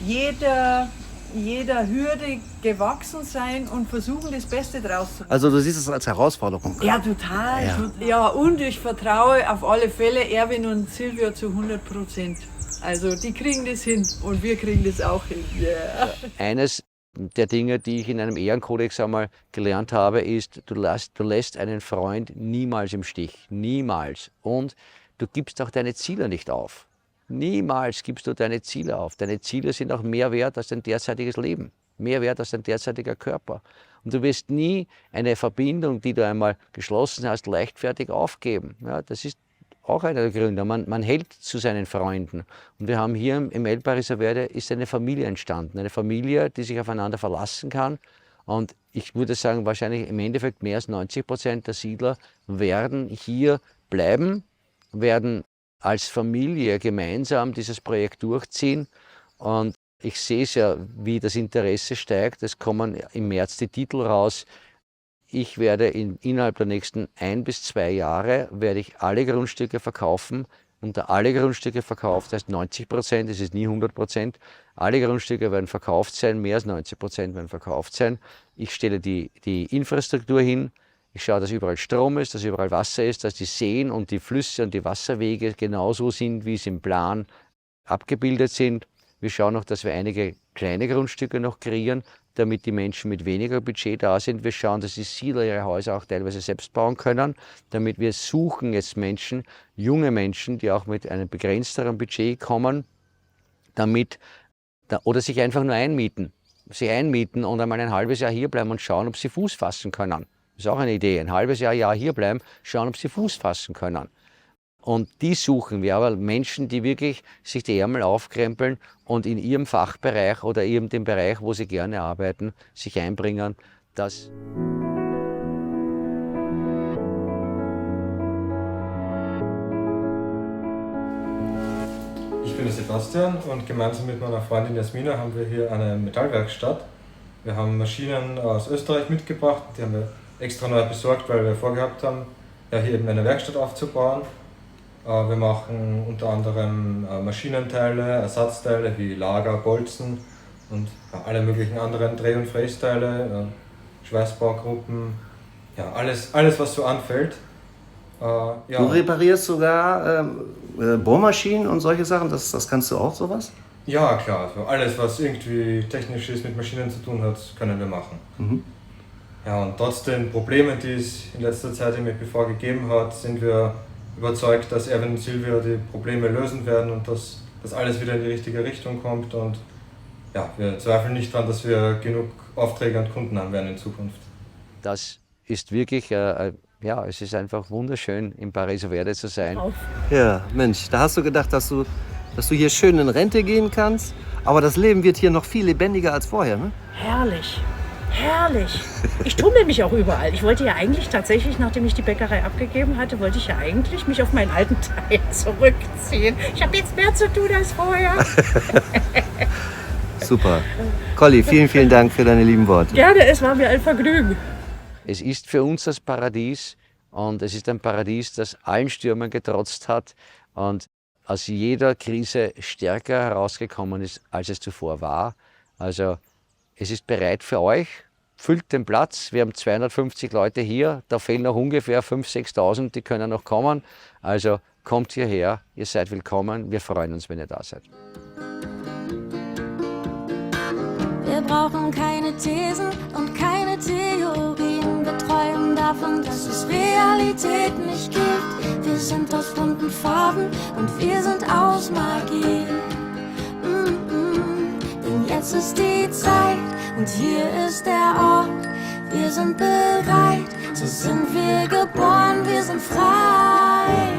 jeder Hürde gewachsen sein und versuchen, das Beste draus zu machen. Also du siehst es als Herausforderung. Ja, total. Ja, und ich vertraue auf alle Fälle Erwin und Silvia zu 100%. Also die kriegen das hin und wir kriegen das auch hin. Yeah. Eines der Dinge, die ich in einem Ehrenkodex einmal gelernt habe, ist, du lässt einen Freund niemals im Stich. Niemals. Und du gibst auch deine Ziele nicht auf. Niemals gibst du deine Ziele auf. Deine Ziele sind auch mehr wert als dein derzeitiges Leben. Mehr wert als dein derzeitiger Körper. Und du wirst nie eine Verbindung, die du einmal geschlossen hast, leichtfertig aufgeben. Ja, das ist auch einer der Gründe. Man hält zu seinen Freunden. Und wir haben hier im Erdbeerreservat ist eine Familie entstanden. Eine Familie, die sich aufeinander verlassen kann. Und ich würde sagen, wahrscheinlich im Endeffekt mehr als 90% der Siedler werden hier bleiben, werden als Familie gemeinsam dieses Projekt durchziehen. Und ich sehe es ja, wie das Interesse steigt. Es kommen im März die Titel raus. Ich werde innerhalb der nächsten 1 bis 2 Jahre werde ich alle Grundstücke verkaufen. Und alle Grundstücke verkauft, das heißt 90%, es ist nie 100%. Alle Grundstücke werden verkauft sein, mehr als 90% werden verkauft sein. Ich stelle die Infrastruktur hin. Ich schaue, dass überall Strom ist, dass überall Wasser ist, dass die Seen und die Flüsse und die Wasserwege genauso sind, wie sie im Plan abgebildet sind. Wir schauen noch, dass wir einige kleine Grundstücke noch kreieren, damit die Menschen mit weniger Budget da sind. Wir schauen, dass die Siedler ihre Häuser auch teilweise selbst bauen können, damit wir suchen jetzt Menschen, junge Menschen, die auch mit einem begrenzteren Budget kommen, oder sich einfach nur einmieten und einmal ein halbes Jahr hier bleiben und schauen, ob sie Fuß fassen können. Das ist auch eine Idee, ein halbes Jahr hier bleiben, schauen, ob sie Fuß fassen können. Und die suchen wir, aber Menschen, die wirklich sich die Ärmel aufkrempeln und in ihrem Fachbereich oder eben dem Bereich, wo sie gerne arbeiten, sich einbringen. Ich bin der Sebastian und gemeinsam mit meiner Freundin Jasmina haben wir hier eine Metallwerkstatt. Wir haben Maschinen aus Österreich mitgebracht, die haben wir extra neu besorgt, weil wir vorgehabt haben, ja, hier eben eine Werkstatt aufzubauen. Wir machen unter anderem Maschinenteile, Ersatzteile wie Lager, Bolzen und alle möglichen anderen Dreh- und Frästeile, Schweißbaugruppen, ja, alles was so anfällt. Ja. Du reparierst sogar Bohrmaschinen und solche Sachen, das kannst du auch, sowas? Ja, klar, also alles was irgendwie technisch ist, mit Maschinen zu tun hat, können wir machen. Mhm. Ja, und trotz den Problemen, die es in letzter Zeit im EPV gegeben hat, sind wir überzeugt, dass Erwin und Silvia die Probleme lösen werden und dass das alles wieder in die richtige Richtung kommt. Und ja, wir zweifeln nicht daran, dass wir genug Aufträge und Kunden haben werden in Zukunft. Das ist wirklich, es ist einfach wunderschön, in Pareso Verde zu sein. Ja, Mensch, da hast du gedacht, dass du hier schön in Rente gehen kannst, aber das Leben wird hier noch viel lebendiger als vorher, ne? Herrlich. Herrlich. Ich tummel mich auch überall. Ich wollte ja eigentlich tatsächlich, nachdem ich die Bäckerei abgegeben hatte, wollte ich ja eigentlich mich auf meinen alten Teil zurückziehen. Ich habe jetzt mehr zu tun als vorher. Super. Colli, vielen, vielen Dank für deine lieben Worte. Gerne, es war mir ein Vergnügen. Es ist für uns das Paradies und es ist ein Paradies, das allen Stürmen getrotzt hat und aus jeder Krise stärker herausgekommen ist, als es zuvor war. Also es ist bereit für euch, füllt den Platz. Wir haben 250 Leute hier, da fehlen noch ungefähr 5.000, 6.000, die können noch kommen. Also kommt hierher, ihr seid willkommen, wir freuen uns, wenn ihr da seid. Wir brauchen keine Thesen und keine Theorien. Wir träumen davon, dass es Realität nicht gibt. Wir sind aus bunten Farben und wir sind aus Magie. Denn jetzt ist die Zeit und hier ist der Ort. Wir sind bereit, so sind wir geboren, wir sind frei.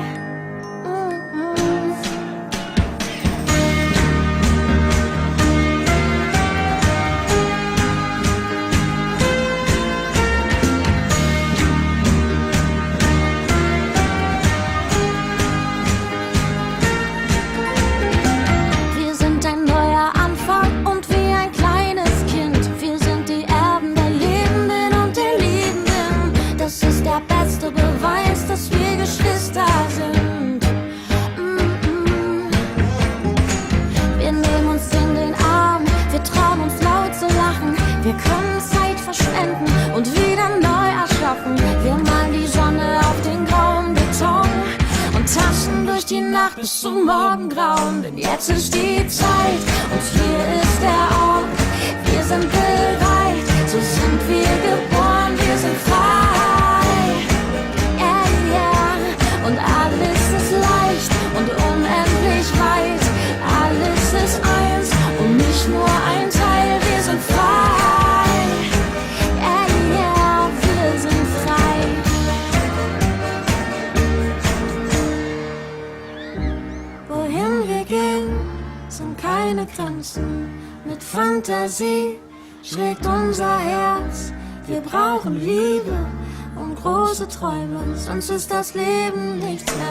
Wir können Zeit verschwenden und wieder neu erschaffen. Wir malen die Sonne auf den grauen Beton und tanzen durch die Nacht bis zum Morgengrauen. Denn jetzt ist die Zeit und hier ist der Ort. Wir sind bereit, so sind wir geboren, wir sind frei. Yeah, yeah. Und alles ist leicht und unendlich weit. Alles ist eins und nicht nur ein Teil, wir sind frei. Sind keine Grenzen, mit Fantasie schlägt unser Herz. Wir brauchen Liebe und große Träume, sonst ist das Leben nichts wert.